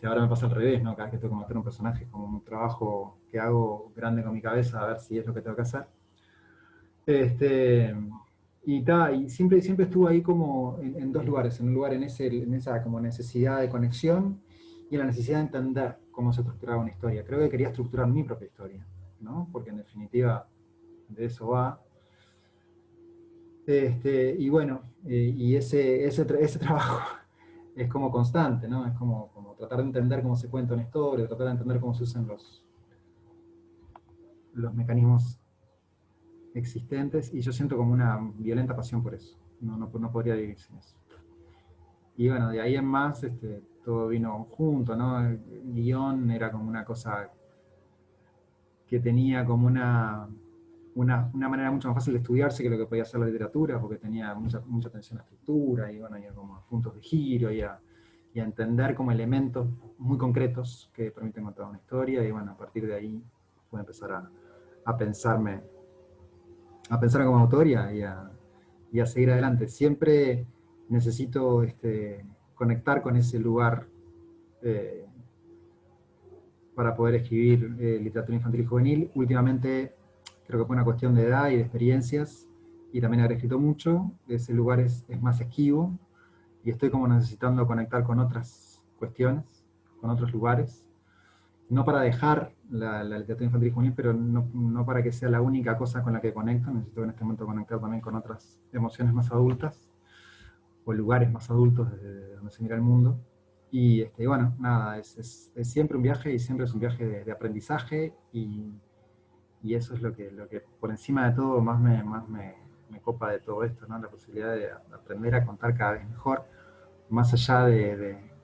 Ahora me pasa al revés, ¿no? Cada vez que tengo que matar un personaje es como un trabajo que hago grande con mi cabeza a ver si es lo que tengo que hacer. Este, y siempre estuvo ahí como en dos lugares, en un lugar en esa como necesidad de conexión y en la necesidad de entender cómo se estructuraba una historia. Creo que quería estructurar mi propia historia, ¿no? Porque en definitiva de eso va. Y bueno, y ese trabajo es como constante, ¿no? Es como tratar de entender cómo se cuenta una historia, tratar de entender cómo se usan los mecanismos existentes, y yo siento como una violenta pasión por eso. No podría vivir sin eso. Y bueno, de ahí en más, todo vino junto, ¿no? El guión era como una cosa que tenía como una manera mucho más fácil de estudiarse que lo que podía ser la literatura, porque tenía mucha atención a la estructura, y bueno, y como a puntos de giro, y a entender como elementos muy concretos que permiten contar una historia, y bueno, a partir de ahí pude empezar a pensarme, a pensar como autor y a seguir adelante. Siempre necesito conectar con ese lugar eh, para poder escribir literatura infantil y juvenil. Últimamente creo que fue una cuestión de edad y de experiencias, y también haber escrito mucho, ese lugar es más esquivo, y estoy como necesitando conectar con otras cuestiones, con otros lugares, no para dejar la literatura infantil y juvenil, pero no para que sea la única cosa con la que conecto. Necesito en este momento conectar también con otras emociones más adultas, o lugares más adultos desde donde se mira el mundo. Y bueno, nada, es siempre un viaje, y siempre es un viaje de aprendizaje, y eso es lo que por encima de todo me copa de todo esto, ¿no? La posibilidad de aprender a contar cada vez mejor, más allá de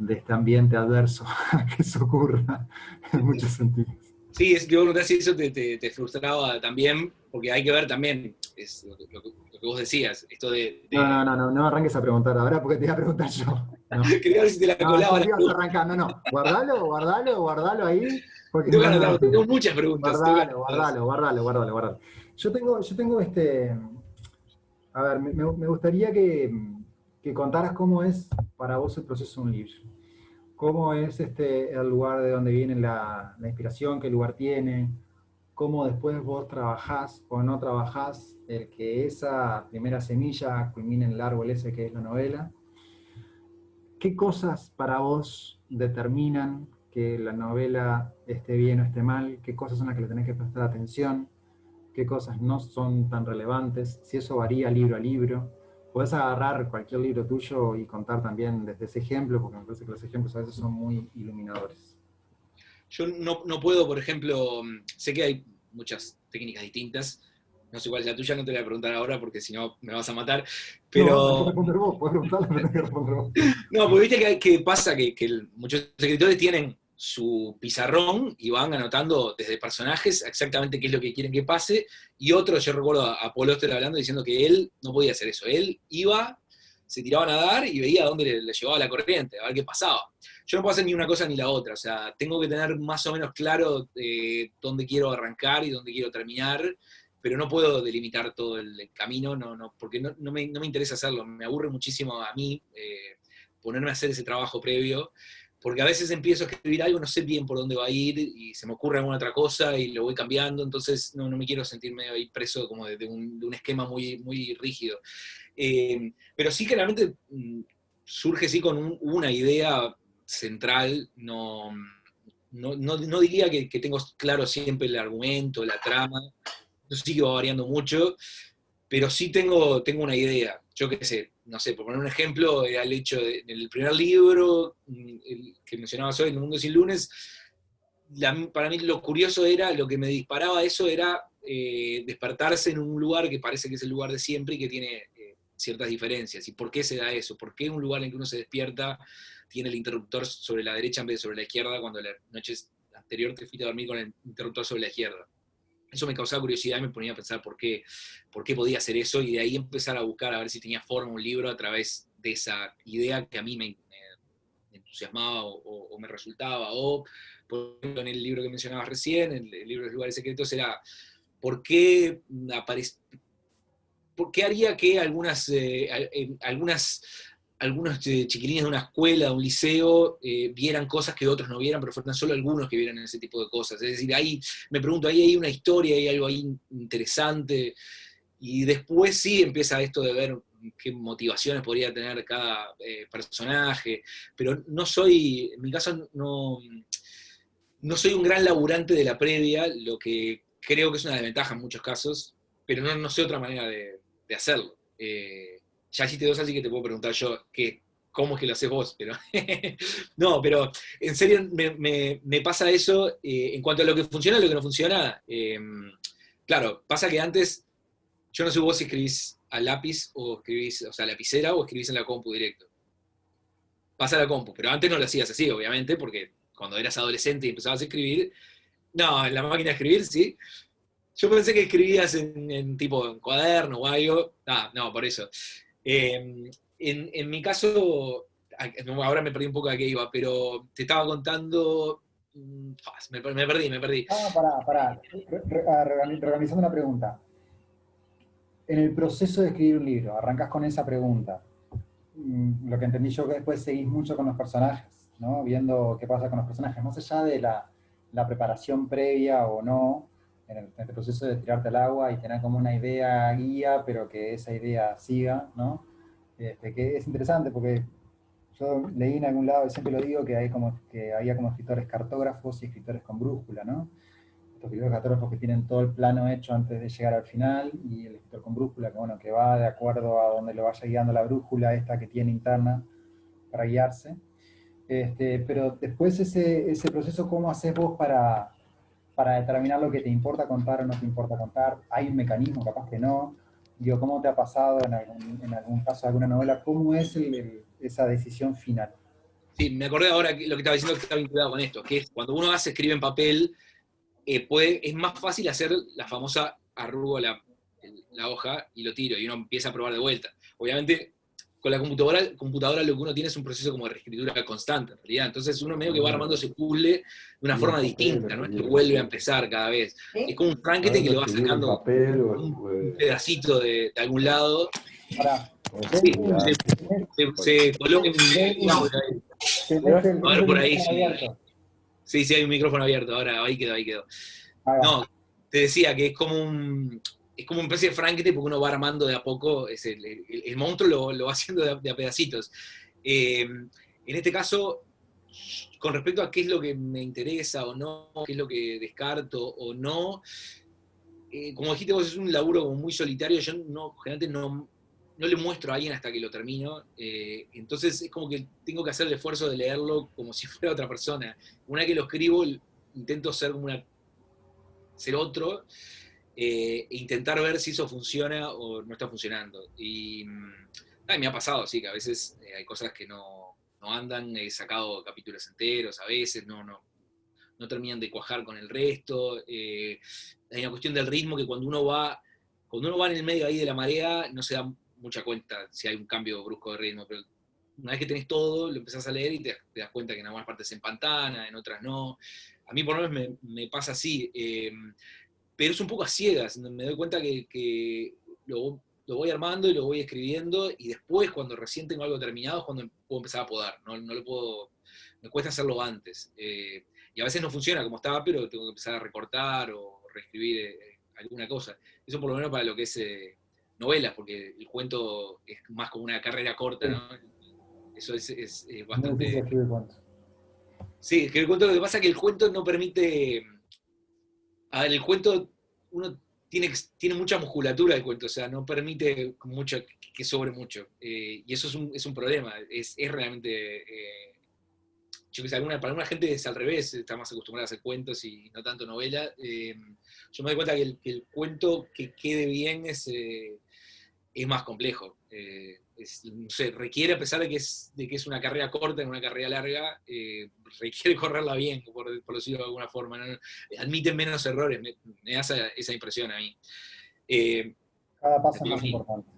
este ambiente adverso a que eso ocurra en muchos sentidos. Sí, yo pregunté si eso te frustraba también, porque hay que ver también, es lo que vos decías, esto No me arranques a preguntar ahora, porque te iba a preguntar yo. No, quería ver si te la no, colaba ya la te ibas a pregunta. arrancar. No, guardalo ahí, porque Tengo, no. tengo muchas preguntas, tengo que anotarlas. Guardalo. Yo tengo a ver, me gustaría que contaras cómo es para vos el proceso de un libro. ¿Cómo es el lugar de donde viene la inspiración, qué lugar tiene? ¿Cómo después vos trabajás o no trabajás el que esa primera semilla culmine en el árbol ese que es la novela? ¿Qué cosas para vos determinan que la novela esté bien o esté mal? ¿Qué cosas son las que le tenés que prestar atención? ¿Qué cosas no son tan relevantes? Si eso varía libro a libro. Podés agarrar cualquier libro tuyo y contar también desde ese ejemplo, porque me parece que los ejemplos a veces son muy iluminadores. Yo no puedo, por ejemplo, sé que hay muchas técnicas distintas, no sé cuál es la tuya, no te la voy a preguntar ahora porque si no me vas a matar, No, tenés que pero responder vos, podés preguntarle, pero tenés que responder vos. no, porque viste que pasa que muchos escritores tienen su pizarrón y van anotando desde personajes exactamente qué es lo que quieren que pase, y otros, yo recuerdo a Paul Auster hablando diciendo que él no podía hacer eso, él iba, se tiraba a nadar y veía a dónde le llevaba la corriente, a ver qué pasaba. Yo no puedo hacer ni una cosa ni la otra, o sea, tengo que tener más o menos claro dónde quiero arrancar y dónde quiero terminar, pero no puedo delimitar todo el camino, porque no me interesa hacerlo, me aburre muchísimo a mí ponerme a hacer ese trabajo previo, porque a veces empiezo a escribir algo, no sé bien por dónde va a ir, y se me ocurre alguna otra cosa y lo voy cambiando, entonces no me quiero sentirme ahí preso como de un esquema muy rígido. Pero sí, claramente surge sí con una idea central, no diría que tengo claro siempre el argumento, la trama, eso sí que va variando mucho, pero sí tengo una idea. Yo qué sé, no sé, por poner un ejemplo, era el hecho del primer libro, el que mencionabas hoy, El mundo sin lunes, para mí lo curioso era, lo que me disparaba eso era despertarse en un lugar que parece que es el lugar de siempre y que tiene ciertas diferencias. ¿Y por qué se da eso? ¿Por qué un lugar en que uno se despierta tiene el interruptor sobre la derecha en vez de sobre la izquierda cuando la noche anterior te fuiste a dormir con el interruptor sobre la izquierda? Eso me causaba curiosidad y me ponía a pensar por qué podía hacer eso, y de ahí empezar a buscar a ver si tenía forma un libro a través de esa idea que a mí me entusiasmaba o me resultaba. O, por ejemplo, en el libro que mencionabas recién, el libro de los lugares secretos, era por qué haría que algunas algunos chiquilines de una escuela, de un liceo, vieran cosas que otros no vieran, pero fueron solo algunos que vieran ese tipo de cosas. Es decir, ahí me pregunto, ahí hay una historia, hay algo ahí interesante, y después sí empieza esto de ver qué motivaciones podría tener cada personaje, pero no soy, en mi caso no soy un gran laburante de la previa, lo que creo que es una desventaja en muchos casos, pero no sé otra manera de hacerlo. Ya hiciste dos, así que te puedo preguntar yo cómo es que lo haces vos, pero no, pero en serio me pasa eso en cuanto a lo que funciona y lo que no funciona. Claro, pasa que antes, yo no sé vos si escribís a lápiz o escribís, o sea, lapicera o escribís en la compu directo. Pasa a la compu, pero antes no lo hacías así, obviamente, porque cuando eras adolescente y empezabas a escribir, no, en la máquina de escribir, sí. Yo pensé que escribías en tipo en cuaderno o algo. Ah, no, por eso. En mi caso, ahora me perdí un poco de qué iba, pero te estaba contando. Me perdí. Pará. Reorganizando una pregunta. En el proceso de escribir un libro, arrancás con esa pregunta. Lo que entendí yo que después seguís mucho con los personajes, ¿no? Viendo qué pasa con los personajes, más allá de la preparación previa o no, en el proceso de tirarte al agua y tener como una idea guía, pero que esa idea siga, ¿no? Que es interesante porque yo leí en algún lado, y siempre lo digo, que había como escritores cartógrafos y escritores con brújula, ¿no? Estos escritores cartógrafos que tienen todo el plano hecho antes de llegar al final, y el escritor con brújula, que bueno, que va de acuerdo a donde lo vaya guiando la brújula esta que tiene interna para guiarse. Pero después ese proceso, ¿cómo haces vos para determinar lo que te importa contar o no te importa contar? ¿Hay un mecanismo? Capaz que no. Digo, ¿cómo te ha pasado en algún caso de alguna novela? ¿Cómo es esa decisión final? Sí, me acordé ahora que lo que estaba diciendo que está vinculado con esto, que es cuando uno escribe en papel, es más fácil hacer la famosa arrugo la hoja y lo tiro, y uno empieza a probar de vuelta. Obviamente, con la computadora lo que uno tiene es un proceso como de reescritura constante, en realidad. Entonces uno medio que va armando ese puzzle de una forma distinta, no es que vuelve a empezar cada vez. Es como un Frankenstein que le va sacando un pedacito de algún lado. Sí, se coloca en a ver por ahí. Sí, hay un micrófono abierto, ahora ahí quedó. No, te decía que es como una especie de Frankenstein porque uno va armando de a poco, el monstruo lo va haciendo de a pedacitos. En este caso, con respecto a qué es lo que me interesa o no, qué es lo que descarto o no, como dijiste vos, es un laburo como muy solitario, yo generalmente no le muestro a alguien hasta que lo termino, entonces es como que tengo que hacer el esfuerzo de leerlo como si fuera otra persona. Una vez que lo escribo, intento ser otro, e intentar ver si eso funciona o no está funcionando. Y me ha pasado, sí, que a veces hay cosas que no andan, he sacado capítulos enteros, a veces no terminan de cuajar con el resto. Hay una cuestión del ritmo que cuando uno va en el medio ahí de la marea, no se da mucha cuenta si hay un cambio brusco de ritmo, pero una vez que tenés todo, lo empezás a leer y te das cuenta que en algunas partes se empantana, en otras no. A mí por lo menos me pasa así, pero es un poco a ciegas, me doy cuenta que lo voy armando y lo voy escribiendo, y después cuando recién tengo algo terminado es cuando puedo empezar a podar, no lo puedo, me cuesta hacerlo antes. Y a veces no funciona como estaba, pero tengo que empezar a recortar o reescribir alguna cosa. Eso por lo menos para lo que es novelas, porque el cuento es más como una carrera corta, ¿no? Eso es bastante... Sí, que el cuento, lo que pasa es que el cuento no permite... A ver, el cuento, uno tiene mucha musculatura el cuento, o sea, no permite mucho que sobre mucho. Y eso es un problema, es realmente... yo que sé, para alguna gente es al revés, está más acostumbrada a hacer cuentos y no tanto novela. Yo me doy cuenta que el cuento que quede bien es más complejo. No sé, requiere, a pesar de que es una carrera corta en una carrera larga, requiere correrla bien, por decirlo de alguna forma, ¿no? Admiten menos errores, me da esa impresión a mí. Cada paso es más importante.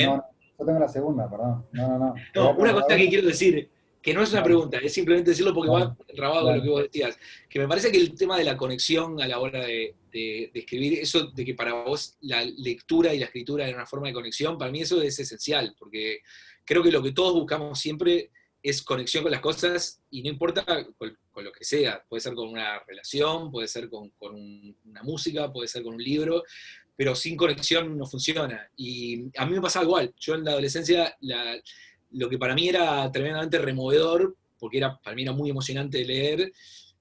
No, yo tengo la segunda, perdón. No, una cosa que quiero decir, que no es una pregunta, es simplemente decirlo porque va rabado con lo que vos decías, que me parece que el tema de la conexión a la hora de escribir, eso de que para vos la lectura y la escritura es una forma de conexión, para mí eso es esencial, porque creo que lo que todos buscamos siempre es conexión con las cosas, y no importa con lo que sea, puede ser con una relación, puede ser con una música, puede ser con un libro, pero sin conexión no funciona. Y a mí me pasaba igual, yo en la adolescencia, lo que para mí era tremendamente removedor, porque para mí era muy emocionante de leer,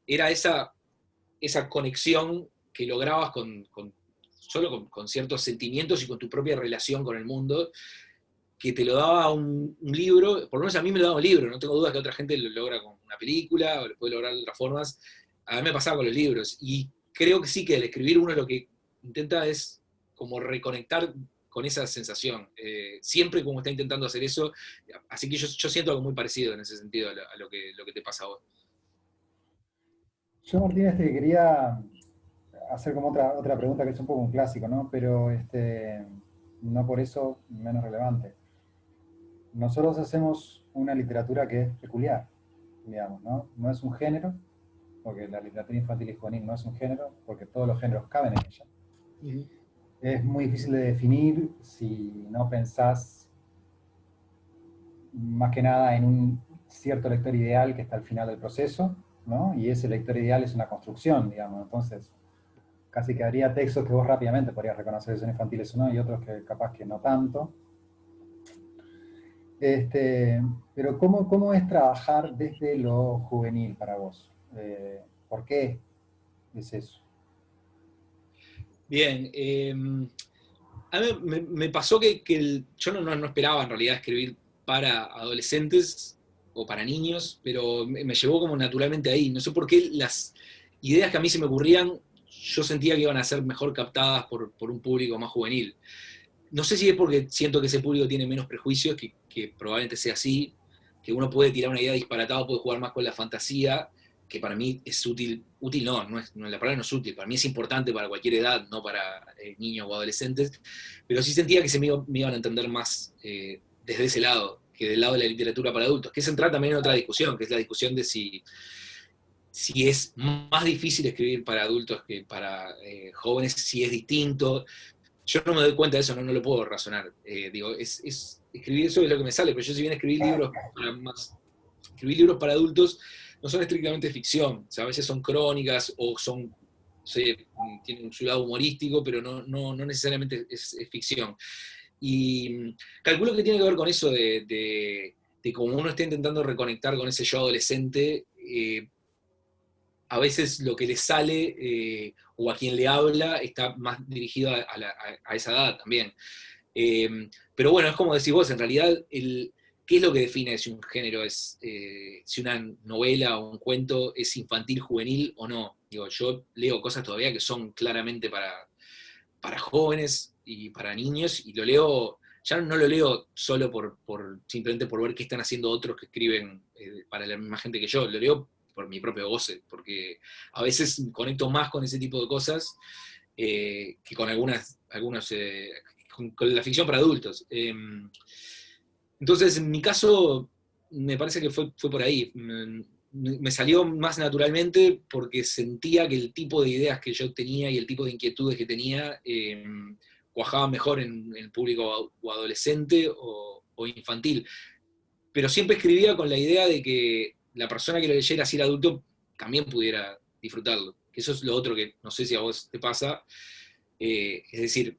era esa conexión que lograbas solo con ciertos sentimientos y con tu propia relación con el mundo, que te lo daba un libro, por lo menos a mí me lo daba un libro, no tengo dudas que otra gente lo logra con una película, o lo puede lograr de otras formas. A mí me pasaba con los libros, y creo que sí, que al escribir uno lo que intenta es como reconectar con esa sensación, siempre como está intentando hacer eso, así que yo siento algo muy parecido en ese sentido a lo que te pasa a vos. Yo, Martín, quería hacer como otra pregunta que es un poco un clásico, ¿no? Pero no por eso menos relevante. Nosotros hacemos una literatura que es peculiar, digamos, ¿no? No es un género, porque la literatura infantil y juvenil no es un género, porque todos los géneros caben en ella. Uh-huh. Es muy difícil de definir si no pensás más que nada en un cierto lector ideal que está al final del proceso, ¿no? Y ese lector ideal es una construcción, digamos. Entonces, casi que habría textos que vos rápidamente podrías reconocer si son infantiles o no, y otros que capaz que no tanto. Pero ¿cómo es trabajar desde lo juvenil para vos? ¿Por qué es eso? Bien, a mí me pasó que yo no esperaba en realidad escribir para adolescentes o para niños, pero me llevó como naturalmente ahí. No sé por qué las ideas que a mí se me ocurrían, yo sentía que iban a ser mejor captadas por un público más juvenil. No sé si es porque siento que ese público tiene menos prejuicios, que probablemente sea así, que uno puede tirar una idea disparatada, puede jugar más con la fantasía, que para mí es útil no, la palabra no es útil, para mí es importante para cualquier edad, no para niños o adolescentes, pero sí sentía que me iban a entender más desde ese lado, que del lado de la literatura para adultos, que es entrar también en otra discusión, que es la discusión de si es más difícil escribir para adultos que para jóvenes, si es distinto. Yo no me doy cuenta de eso, no lo puedo razonar. Digo, escribir eso es lo que me sale, pero yo si bien escribir libros para adultos no son estrictamente ficción, o sea, a veces son crónicas o tienen su lado humorístico, pero no necesariamente es ficción. Y calculo que tiene que ver con eso de cómo uno está intentando reconectar con ese yo adolescente, a veces lo que le sale o a quien le habla está más dirigido a esa edad también. Pero bueno, es como decís vos, en realidad, ¿qué es lo que define si un género si una novela o un cuento es infantil, juvenil o no? Digo, yo leo cosas todavía que son claramente para jóvenes y para niños, y lo leo, ya no lo leo solo simplemente por ver qué están haciendo otros que escriben para la misma gente que yo, lo leo por mi propio goce, porque a veces conecto más con ese tipo de cosas que con con la ficción para adultos. Entonces, en mi caso, me parece que fue por ahí. Me salió más naturalmente porque sentía que el tipo de ideas que yo tenía y el tipo de inquietudes que tenía cuajaba mejor en el público o adolescente o infantil. Pero siempre escribía con la idea de que la persona que lo leyera, si era adulto, también pudiera disfrutarlo. Que eso es lo otro que no sé si a vos te pasa. Es decir,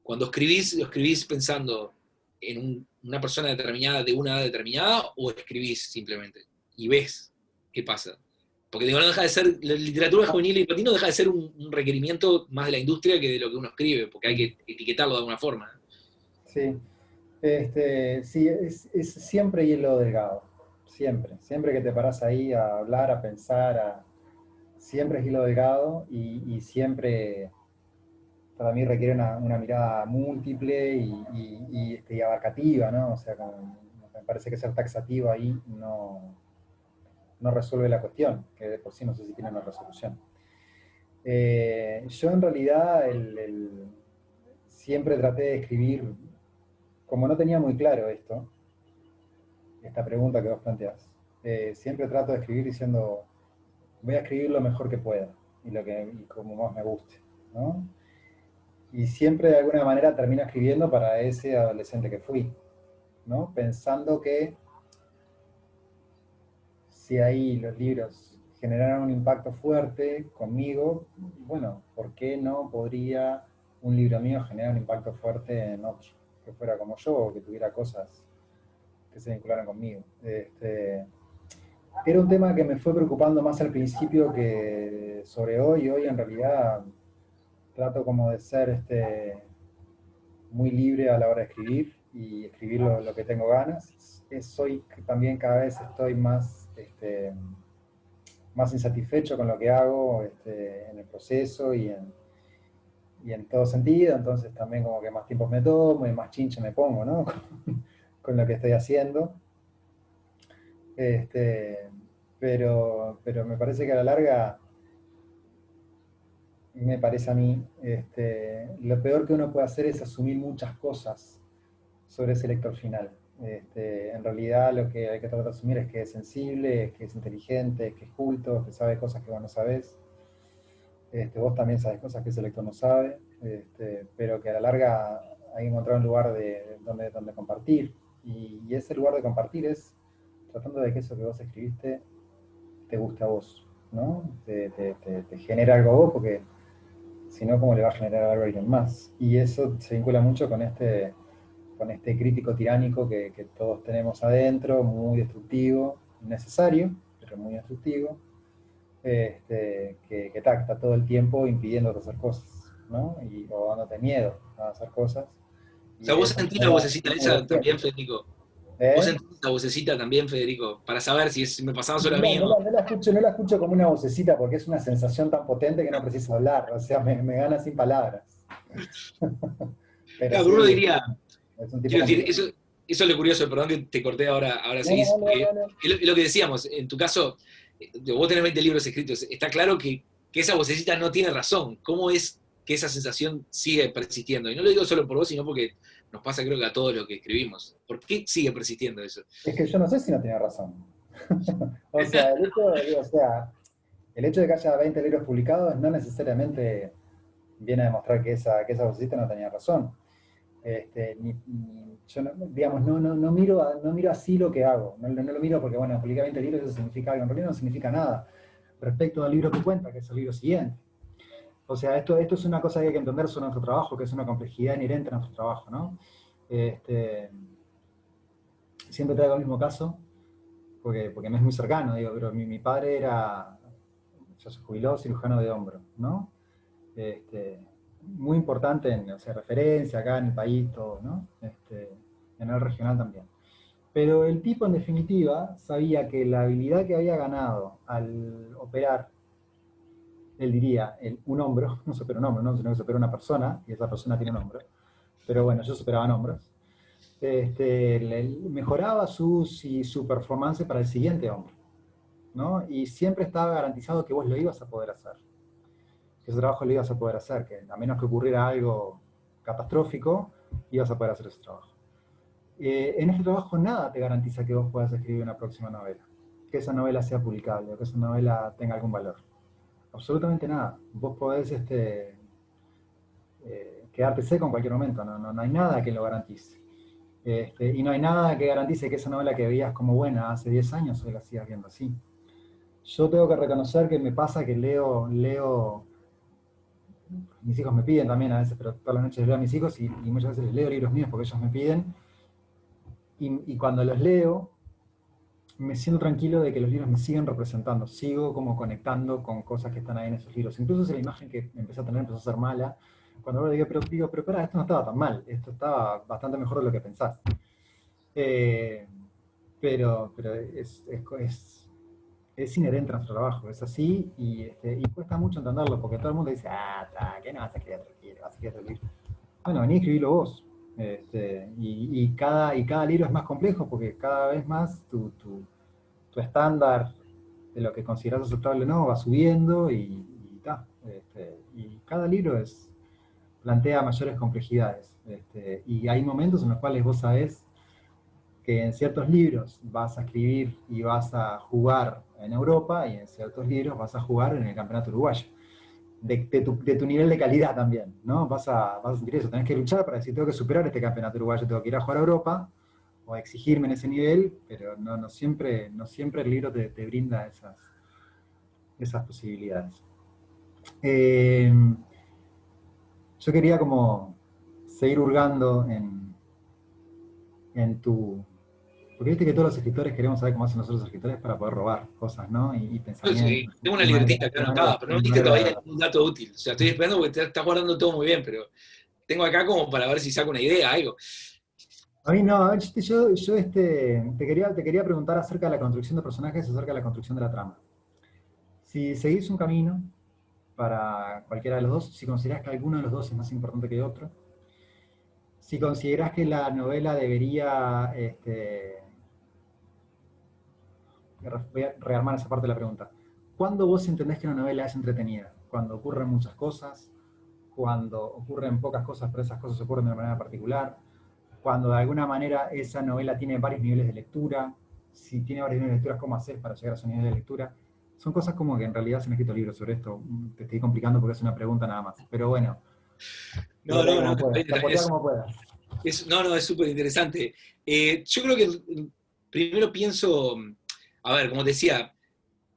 cuando escribís, lo escribís pensando en una persona determinada de una edad determinada, o escribís simplemente y ves qué pasa. Porque digo, no deja de ser, la literatura juvenil y infantil no deja de ser un requerimiento más de la industria que de lo que uno escribe, porque hay que etiquetarlo de alguna forma. Sí, sí, es siempre hilo delgado, siempre que te parás ahí a hablar, a pensar, siempre es hilo delgado y siempre para mí requiere una mirada múltiple y abarcativa, ¿no? O sea, me parece que ser taxativo ahí no resuelve la cuestión, que de por sí no sé si tiene una resolución. Yo en realidad siempre traté de escribir, como no tenía muy claro esta pregunta que vos planteás, siempre trato de escribir diciendo, voy a escribir lo mejor que pueda y como más me guste, ¿no? Y siempre de alguna manera termino escribiendo para ese adolescente que fui. ¿no? Pensando que si ahí los libros generaran un impacto fuerte conmigo, bueno, ¿por qué no podría un libro mío generar un impacto fuerte en otro? Que fuera como yo, o que tuviera cosas que se vincularan conmigo. Era un tema que me fue preocupando más al principio que sobre hoy. Hoy en realidad trato como de ser muy libre a la hora de escribir y escribir lo que tengo ganas. Soy también cada vez estoy más, más insatisfecho con lo que hago en el proceso y en todo sentido, entonces también como que más tiempo me tomo y más chinche me pongo, ¿no? Con lo que estoy haciendo. Pero me parece que a la larga, me parece a mí, lo peor que uno puede hacer es asumir muchas cosas sobre ese lector final. En realidad lo que hay que tratar de asumir es que es sensible, es que es inteligente, es que es culto, que sabe cosas que vos no sabés. Vos también sabés cosas que ese lector no sabe, pero que a la larga hay que encontrar un lugar donde compartir. Y ese lugar de compartir es tratando de que eso que vos escribiste te guste a vos, ¿no? Te genera algo a vos, porque si no, ¿cómo le va a generar algo a alguien más? Y eso se vincula mucho con este crítico tiránico que todos tenemos adentro, muy destructivo, necesario, pero muy destructivo, que está todo el tiempo impidiéndote hacer cosas, ¿no? O dándote miedo a hacer cosas. O sea, vos sentís la vocecita esa también, Federico. ¿Vos ¿Eh? sentís la vocecita también, Federico? Para saber si me pasaba solo a No, mí o... no la escucho como una vocecita porque es una sensación tan potente que no preciso hablar, o sea, me gana sin palabras. Pero Claro, sí, uno diría, es un tipo quiero decir, complicado. eso es lo curioso, perdón que te corté ahora seguís, porque No. es lo que decíamos, en tu caso, vos tenés 20 libros escritos, está claro que esa vocecita no tiene razón. ¿Cómo es que esa sensación sigue persistiendo? Y no lo digo solo por vos, sino porque nos pasa creo que a todos los que escribimos. ¿Por qué sigue persistiendo eso? Es que yo no sé si no tiene razón. O sea, el hecho de que haya 20 libros publicados no necesariamente viene a demostrar que esa vocecita no tenía razón. Yo digamos, no miro así lo que hago. No lo miro porque, bueno, publicar 20 libros eso significa algo. En realidad no significa nada respecto al libro que cuenta, que es el libro siguiente. O sea, esto es una cosa que hay que entender sobre nuestro trabajo, que es una complejidad inherente a nuestro trabajo, ¿no? Siempre traigo el mismo caso, porque me es muy cercano, digo, pero mi padre ya se jubiló, cirujano de hombro, ¿no? Muy importante en, o sea, referencia acá en el país, todo, ¿no? En el regional también. Pero el tipo, en definitiva, sabía que la habilidad que había ganado al operar, él diría, un hombro, no se opera un hombro, ¿no? Sino que se opera una persona, y esa persona tiene un hombro. Pero bueno, ellos operaban hombros. Mejoraba su performance para el siguiente hombro, ¿no? Y siempre estaba garantizado que vos lo ibas a poder hacer. Que ese trabajo lo ibas a poder hacer, que a menos que ocurriera algo catastrófico, ibas a poder hacer ese trabajo. En este trabajo nada te garantiza que vos puedas escribir una próxima novela, que esa novela sea publicable, o que esa novela tenga algún valor. Absolutamente nada. Vos podés quedarte seco en cualquier momento, no hay nada que lo garantice. Y no hay nada que garantice que esa novela que veías como buena hace 10 años hoy la sigas viendo así. Yo tengo que reconocer que me pasa que leo, mis hijos me piden también a veces, pero todas las noches leo a mis hijos y muchas veces les leo libros míos porque ellos me piden. Y cuando los leo, me siento tranquilo de que los libros me siguen representando, sigo como conectando con cosas que están ahí en esos libros. Incluso si la imagen que empecé a tener empezó a ser mala, cuando ahora digo, pero espera, esto no estaba tan mal, esto estaba bastante mejor de lo que pensás. Pero es inherente a nuestro trabajo, es así, y cuesta mucho entenderlo, porque todo el mundo dice, ¿qué no vas a escribir otro libro? ¿Vas a escribir otro libro? Bueno, vení a escribirlo vos. Y cada libro es más complejo, porque cada vez más tu estándar de lo que consideras aceptable o no va subiendo, y cada libro plantea mayores complejidades. Y hay momentos en los cuales vos sabés que en ciertos libros vas a escribir y vas a jugar en Europa, y en ciertos libros vas a jugar en el campeonato uruguayo. De tu nivel de calidad también, ¿no? Vas a sentir eso, tenés que luchar para decir, tengo que superar este campeonato uruguayo, tengo que ir a jugar a Europa, o exigirme en ese nivel, pero no siempre el libro te brinda esas posibilidades. Yo quería como seguir hurgando en tu... Porque viste que todos los escritores queremos saber cómo hacen los otros escritores para poder robar cosas, ¿no? Y Sí, pensamientos. tengo una libretita acá anotada, pero no me diste todavía ningún dato útil. O sea, estoy esperando porque te estás guardando todo muy bien, pero tengo acá como para ver si saco una idea, algo. A mí no, te quería preguntar acerca de la construcción de personajes, acerca de la construcción de la trama. Si seguís un camino para cualquiera de los dos, si considerás que alguno de los dos es más importante que otro, si considerás que la novela debería, voy a rearmar esa parte de la pregunta. ¿Cuándo vos entendés que una novela es entretenida? ¿Cuando ocurren muchas cosas? ¿Cuando ocurren pocas cosas, pero esas cosas ocurren de una manera particular? ¿Cuando de alguna manera esa novela tiene varios niveles de lectura? Si tiene varios niveles de lectura, ¿cómo haces para llegar a esos niveles de lectura? Son cosas como que en realidad se han escrito libros sobre esto. Te estoy complicando porque es una pregunta nada más. Pero bueno, No, no, no, chapotea como puedas. no, es súper interesante. Yo creo que primero pienso, a ver, como te decía,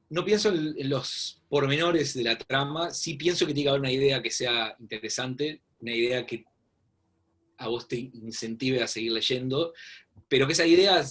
no pienso en los pormenores de la trama, sí pienso que tiene que haber una idea que sea interesante, una idea que a vos te incentive a seguir leyendo, pero que esa idea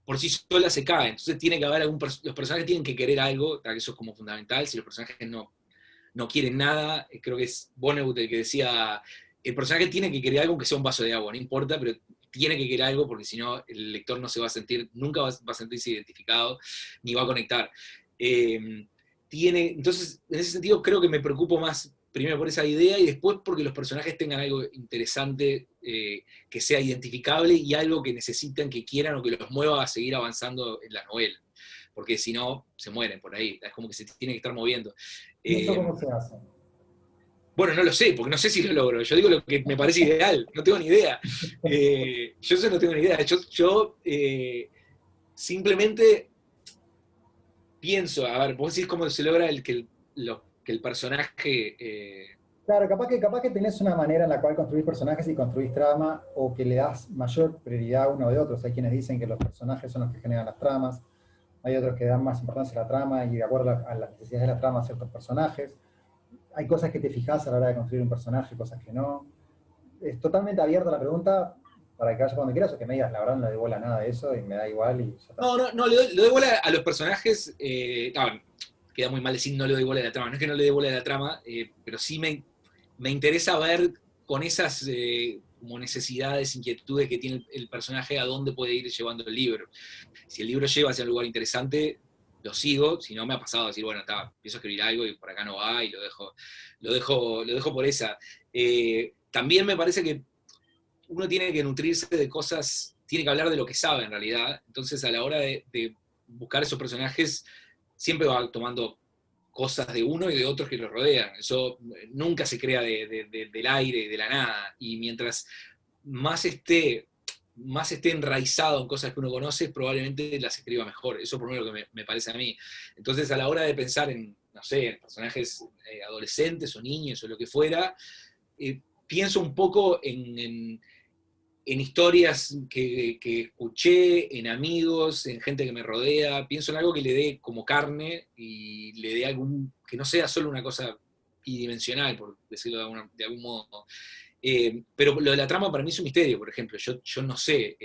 por sí sola se cae. Entonces tiene que haber los personajes tienen que querer algo, que eso es como fundamental. Si los personajes no quieren nada, creo que es Vonnegut el que decía, el personaje tiene que querer algo que sea un vaso de agua, no importa, pero tiene que querer algo porque si no el lector no se va a sentir, nunca va a sentirse identificado, ni va a conectar. Entonces, en ese sentido creo que me preocupo más primero por esa idea y después porque los personajes tengan algo interesante, que sea identificable y algo que necesitan, que quieran o que los mueva a seguir avanzando en la novela. Porque si no, se mueren por ahí. Es como que se tiene que estar moviendo. ¿Y eso cómo se hace? Bueno, no lo sé, porque no sé si lo logro. Yo digo lo que me parece ideal, no tengo ni idea. Yo eso no tengo ni idea. Yo simplemente pienso, a ver, vos decís cómo se logra que el personaje... Claro, capaz que tenés una manera en la cual construís personajes y construís trama, o que le das mayor prioridad a uno de otros. Hay quienes dicen que los personajes son los que generan las tramas, hay otros que dan más importancia a la trama y de acuerdo a las necesidades de la trama a ciertos personajes. Hay cosas que te fijas a la hora de construir un personaje, cosas que no. Es totalmente abierta la pregunta para que vayas cuando quieras o que me digas, la verdad no le doy bola a nada de eso y me da igual y ya está. No, le doy bola a los personajes. No, queda muy mal decir no le doy bola a la trama. No es que no le doy bola a la trama, pero sí me interesa ver con esas como necesidades, inquietudes que tiene el personaje, a dónde puede ir llevando el libro. Si el libro lleva hacia un lugar interesante, lo sigo. Si no, me ha pasado a decir, bueno, empiezo a escribir algo y por acá no va y lo dejo por esa. También me parece que uno tiene que nutrirse de cosas, tiene que hablar de lo que sabe en realidad. Entonces, a la hora de buscar esos personajes, siempre va tomando cosas de uno y de otros que lo rodean. Eso nunca se crea del aire, de la nada. Y mientras más esté enraizado en cosas que uno conoce, probablemente las escriba mejor. Eso por lo menos que me parece a mí. Entonces, a la hora de pensar en, no sé, en personajes adolescentes o niños o lo que fuera, pienso un poco en historias que escuché, en amigos, en gente que me rodea. Pienso en algo que le dé como carne y le dé que no sea solo una cosa bidimensional, por decirlo de algún modo. Pero lo de la trama para mí es un misterio, por ejemplo. Yo no sé.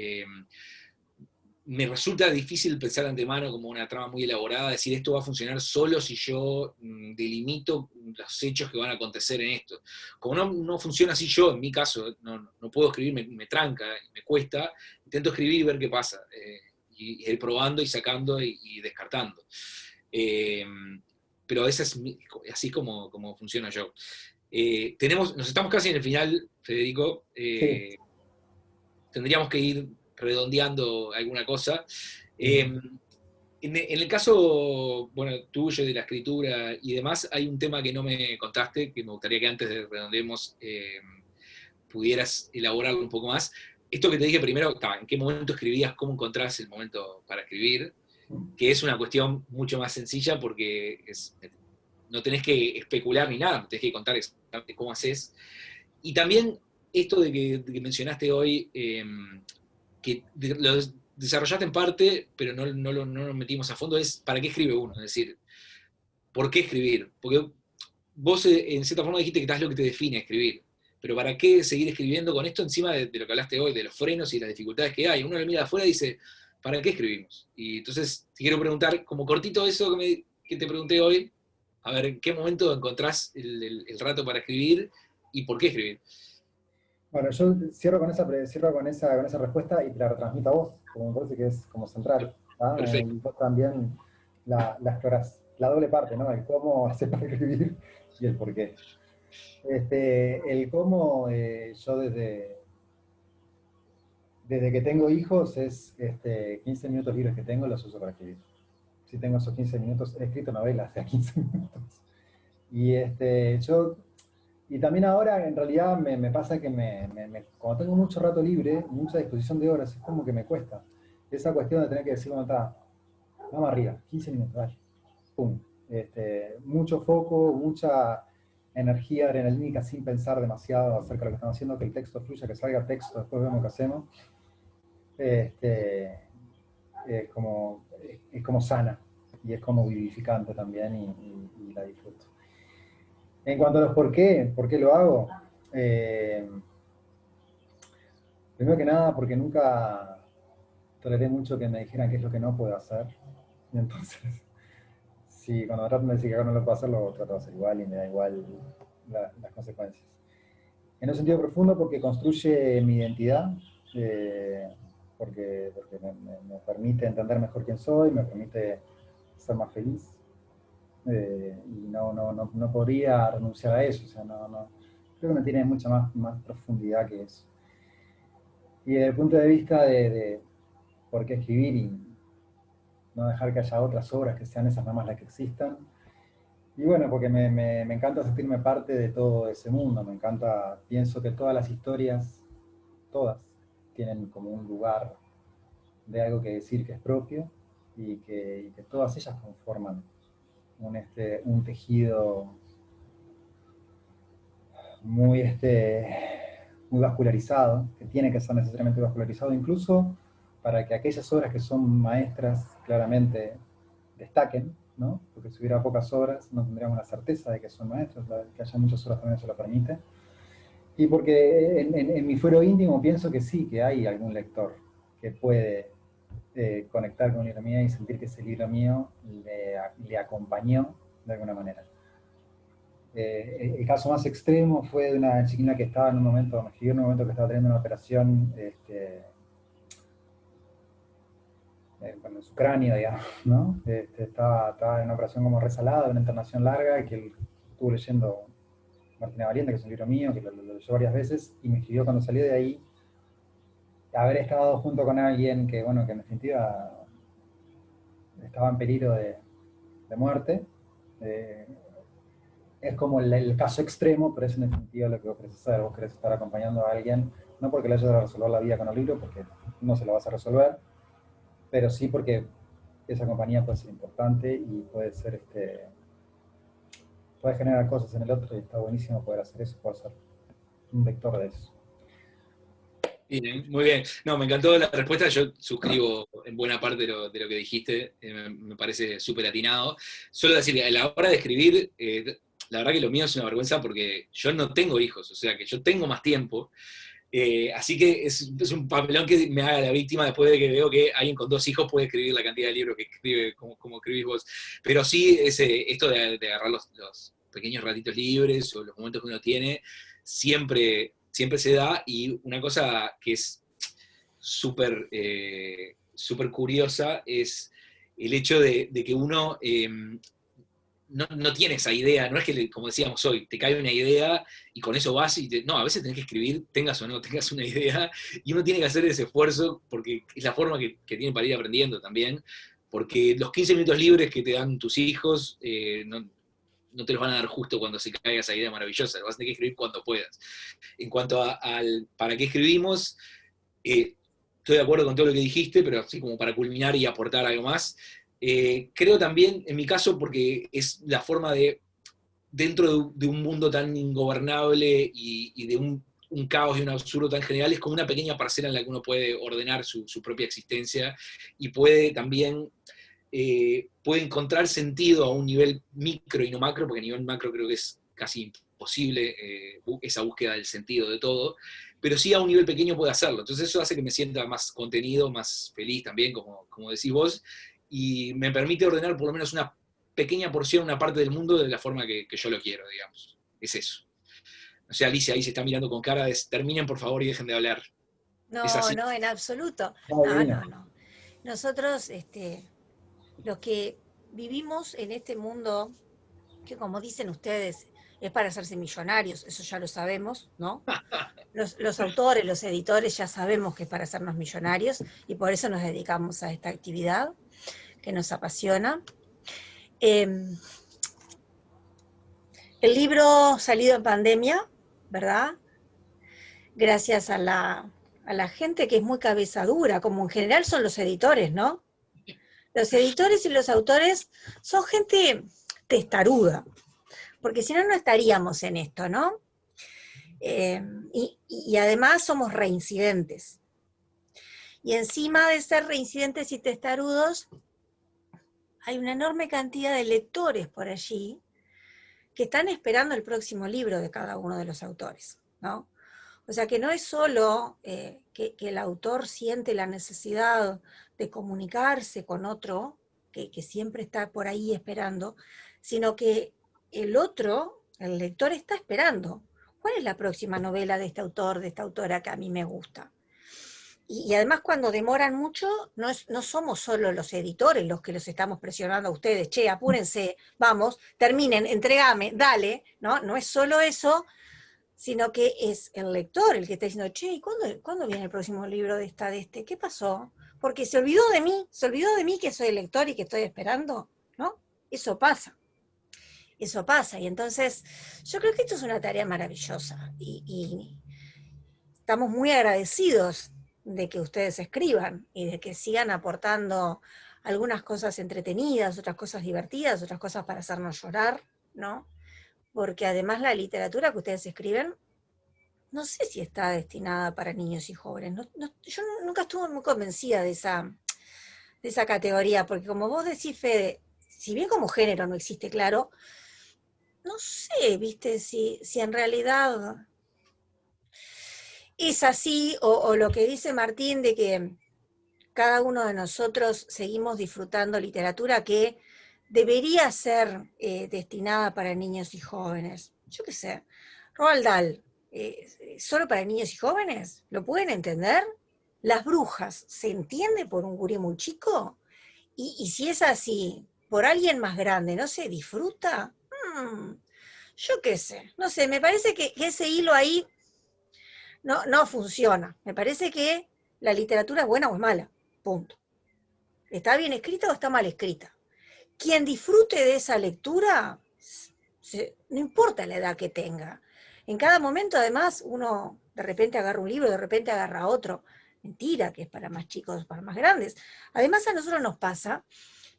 Me resulta difícil pensar de antemano como una trama muy elaborada, decir esto va a funcionar solo si yo delimito los hechos que van a acontecer en esto. Como no funciona así yo, en mi caso, no puedo escribir, me tranca, me cuesta, intento escribir y ver qué pasa, y ir probando y sacando y descartando. Pero esa es así como funciona yo. Nos estamos casi en el final, Federico. Sí. Tendríamos que ir redondeando alguna cosa. En el caso, bueno, tuyo, de la escritura y demás, hay un tema que no me contaste, que me gustaría que antes de redondeemos pudieras elaborarlo un poco más. Esto que te dije primero, ¿en qué momento escribías? ¿Cómo encontrás el momento para escribir? Que es una cuestión mucho más sencilla porque no tenés que especular ni nada, tenés que contar exactamente cómo haces. Y también esto de que mencionaste hoy, que lo desarrollaste en parte, pero no lo metimos a fondo, es ¿para qué escribe uno? Es decir, ¿por qué escribir? Porque vos en cierta forma dijiste que es lo que te define escribir, pero ¿para qué seguir escribiendo con esto encima de lo que hablaste hoy, de los frenos y las dificultades que hay? Uno lo mira de afuera y dice, ¿para qué escribimos? Y entonces te quiero preguntar, como cortito eso que te pregunté hoy, a ver, ¿en qué momento encontrás el rato para escribir y por qué escribir? Bueno, yo cierro con esa respuesta y te la retransmito a vos, porque me parece que es como central. Perfecto. Y vos también la explorás. La doble parte, ¿no? El cómo hacer para escribir y el por qué. El cómo, yo desde que tengo hijos, es 15 minutos libres que tengo, los uso para escribir. Si tengo esos 15 minutos, he escrito novelas de 15 minutos. Y y también ahora, en realidad, me pasa que cuando tengo mucho rato libre, mucha disposición de horas, es como que me cuesta. Esa cuestión de tener que decir, bueno, está, vamos arriba, 15 minutos, dale, pum. Mucho foco, mucha energía adrenalínica sin pensar demasiado acerca de lo que estamos haciendo, que el texto fluya, que salga texto, después vemos qué hacemos. Es como sana, y es como vivificante también, y la disfruto. En cuanto a los por qué lo hago, primero que nada porque nunca toleré mucho que me dijeran qué es lo que no puedo hacer, y entonces, si cuando tratan de decir que no lo puedo hacer, lo trato de hacer igual y me da igual las consecuencias. En un sentido profundo porque construye mi identidad, porque me permite entender mejor quién soy, me permite ser más feliz. Y no podría renunciar a eso, o sea, creo que no tiene mucha más profundidad que eso. Y desde el punto de vista de por qué escribir y no dejar que haya otras obras que sean esas nada más las que existan, y bueno, porque me encanta sentirme parte de todo ese mundo, pienso que todas las historias, todas, tienen como un lugar de algo que decir que es propio, y que todas ellas conforman un tejido muy, muy vascularizado, que tiene que ser necesariamente vascularizado, incluso para que aquellas obras que son maestras claramente destaquen, ¿no? Porque si hubiera pocas obras no tendríamos la certeza de que son maestras, que haya muchas obras también eso lo permite. Y porque en mi fuero íntimo pienso que sí, que hay algún lector que puede conectar con un libro mío y sentir que ese libro mío le acompañó de alguna manera. El caso más extremo fue de una chiquina que estaba me escribió en un momento que estaba teniendo una operación en su cráneo, digamos, ¿no? Estaba en una operación como resalada, una internación larga, que él estuvo leyendo Martina Valiente, que es un libro mío, que lo leyó varias veces, y me escribió cuando salió de ahí, haber estado junto con alguien que, bueno, que en definitiva estaba en peligro de muerte. Es como el caso extremo, pero es en definitiva lo que vos querés hacer. Vos querés estar acompañando a alguien, no porque le ayude a resolver la vida con el libro, porque no se lo vas a resolver, pero sí porque esa compañía puede ser importante y puede generar cosas en el otro, y está buenísimo poder hacer eso, poder ser un vector de eso. Bien, muy bien. No, me encantó la respuesta, yo suscribo en buena parte de lo que dijiste, me parece súper atinado. Solo decir, a la hora de escribir, la verdad que lo mío es una vergüenza porque yo no tengo hijos, o sea que yo tengo más tiempo, así que es un papelón que me haga la víctima después de que veo que alguien con 2 hijos puede escribir la cantidad de libros que escribe, como escribís vos. Pero sí, esto de agarrar los pequeños ratitos libres o los momentos que uno tiene, siempre se da, y una cosa que es súper curiosa es el hecho de que uno no tiene esa idea, no es que, como decíamos hoy, te cae una idea y con eso vas no, a veces tenés que escribir, tengas o no tengas una idea, y uno tiene que hacer ese esfuerzo porque es la forma que tienen para ir aprendiendo también, porque los 15 minutos libres que te dan tus hijos no te los van a dar justo cuando se caiga esa idea maravillosa, lo vas a tener que escribir cuando puedas. En cuanto al para qué escribimos, estoy de acuerdo con todo lo que dijiste, pero así como para culminar y aportar algo más, creo también, en mi caso, porque es la forma de, dentro de un mundo tan ingobernable y de un un caos y un absurdo tan general, es como una pequeña parcela en la que uno puede ordenar su propia existencia y puede también puede encontrar sentido a un nivel micro y no macro, porque a nivel macro creo que es casi imposible esa búsqueda del sentido de todo, pero sí a un nivel pequeño puede hacerlo. Entonces eso hace que me sienta más contenido, más feliz también, como decís vos, y me permite ordenar por lo menos una pequeña porción, una parte del mundo de la forma que yo lo quiero, digamos. Es eso. O sea, Alicia ahí se está mirando con cara de terminen por favor y dejen de hablar. ¿Es No, así? no, en absoluto. Está No, divino. no, no. Nosotros, los que vivimos en este mundo, que como dicen ustedes, es para hacerse millonarios, eso ya lo sabemos, ¿no? Los autores, los editores ya sabemos que es para hacernos millonarios y por eso nos dedicamos a esta actividad que nos apasiona. El libro salido en pandemia, ¿verdad? Gracias a la gente que es muy cabeza dura, como en general son los editores, ¿no? Los editores y los autores son gente testaruda, porque si no, no estaríamos en esto, ¿no? Y además somos reincidentes. Y encima de ser reincidentes y testarudos, hay una enorme cantidad de lectores por allí que están esperando el próximo libro de cada uno de los autores, ¿no? O sea que no es solo que el autor siente la necesidad de comunicarse con otro, que siempre está por ahí esperando, sino que el otro, el lector, está esperando. ¿Cuál es la próxima novela de este autor, de esta autora que a mí me gusta? Y además cuando demoran mucho, no somos solo los editores los que los estamos presionando a ustedes, che, apúrense, vamos, terminen, entregame, dale, ¿no? No es solo eso, sino que es el lector el que está diciendo, che, ¿y cuándo viene el próximo libro de este? ¿Qué pasó? Porque se olvidó de mí que soy el lector y que estoy esperando, ¿no? Eso pasa, y entonces yo creo que esto es una tarea maravillosa, y estamos muy agradecidos de que ustedes escriban, y de que sigan aportando algunas cosas entretenidas, otras cosas divertidas, otras cosas para hacernos llorar, ¿no? Porque además la literatura que ustedes escriben, no sé si está destinada para niños y jóvenes. Yo nunca estuve muy convencida de esa categoría, porque como vos decís, Fede, si bien como género no existe, claro, no sé, viste, si en realidad es así, o lo que dice Martín de que cada uno de nosotros seguimos disfrutando literatura que debería ser destinada para niños y jóvenes. Yo qué sé, Roald Dahl, ¿solo para niños y jóvenes? ¿Lo pueden entender? Las brujas, ¿se entiende por un gurí muy chico? Y si es así, por alguien más grande, ¿no se disfruta? Yo qué sé, no sé, me parece que ese hilo ahí no funciona. Me parece que la literatura es buena o es mala, punto. ¿Está bien escrita o está mal escrita? Quien disfrute de esa lectura, no importa la edad que tenga. En cada momento, además, uno de repente agarra un libro, de repente agarra otro. Mentira, que es para más chicos, para más grandes. Además, a nosotros nos pasa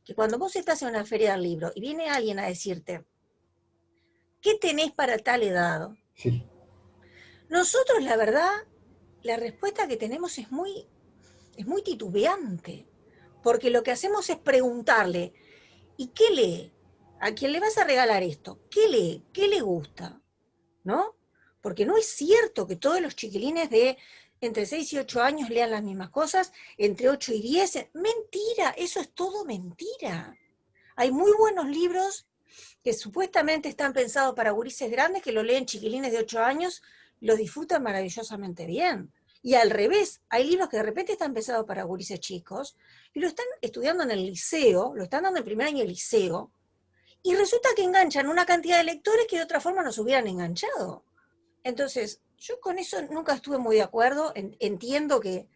que cuando vos estás en una feria del libro y viene alguien a decirte, ¿qué tenés para tal edad? Sí. Nosotros, la verdad, la respuesta que tenemos es muy titubeante, porque lo que hacemos es preguntarle, ¿y qué lee? ¿A quién le vas a regalar esto? ¿Qué lee? ¿Qué le gusta? ¿No? Porque no es cierto que todos los chiquilines de entre 6 y 8 años lean las mismas cosas, entre 8 y 10. Mentira, eso es todo mentira. Hay muy buenos libros que supuestamente están pensados para gurises grandes, que lo leen chiquilines de 8 años, lo disfrutan maravillosamente bien. Y al revés, hay libros que de repente están pensados para gurises chicos, y lo están estudiando en el liceo, lo están dando en primer año de liceo, y resulta que enganchan una cantidad de lectores que de otra forma nos hubieran enganchado. Entonces, yo con eso nunca estuve muy de acuerdo. Entiendo que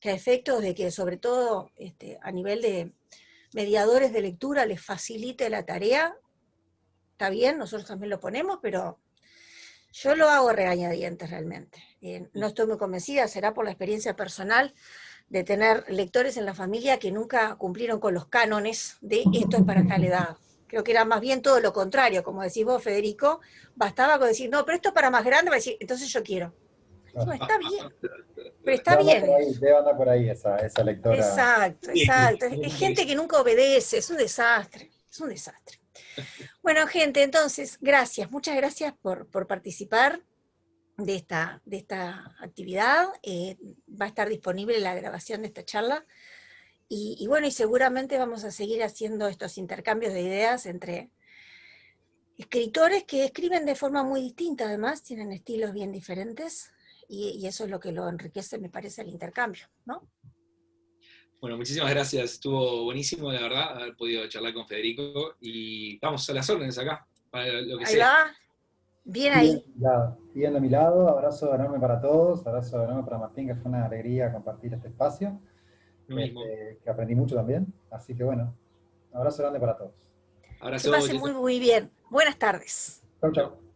a efectos de que, sobre todo a nivel de mediadores de lectura, les facilite la tarea, está bien, nosotros también lo ponemos, pero yo lo hago a regañadientes realmente. No estoy muy convencida, será por la experiencia personal de tener lectores en la familia que nunca cumplieron con los cánones de esto es para tal edad. Creo que era más bien todo lo contrario, como decís vos, Federico, bastaba con decir, no, pero esto es para más grande, para decir, entonces yo quiero. No, está bien, pero está bien. Debe andar por ahí esa lectora. Exacto, exacto. Es gente que nunca obedece, es un desastre, es un desastre. Bueno, gente, entonces, gracias, muchas gracias por participar de esta actividad. Va a estar disponible la grabación de esta charla. Y bueno, y seguramente vamos a seguir haciendo estos intercambios de ideas entre escritores que escriben de forma muy distinta, además, tienen estilos bien diferentes, y eso es lo que lo enriquece, me parece, el intercambio, ¿no? Bueno, muchísimas gracias, estuvo buenísimo, la verdad, haber podido charlar con Federico, y vamos a las órdenes acá, para lo que Ahí sea. va, bien ahí. Bien de mi lado, abrazo enorme para todos, abrazo enorme para Martín, que fue una alegría compartir este espacio, Lo mismo. que aprendí mucho también, así que bueno, abrazo grande para todos. Que Abrazo, pase chao. muy, muy bien. Buenas tardes. Chau, chau.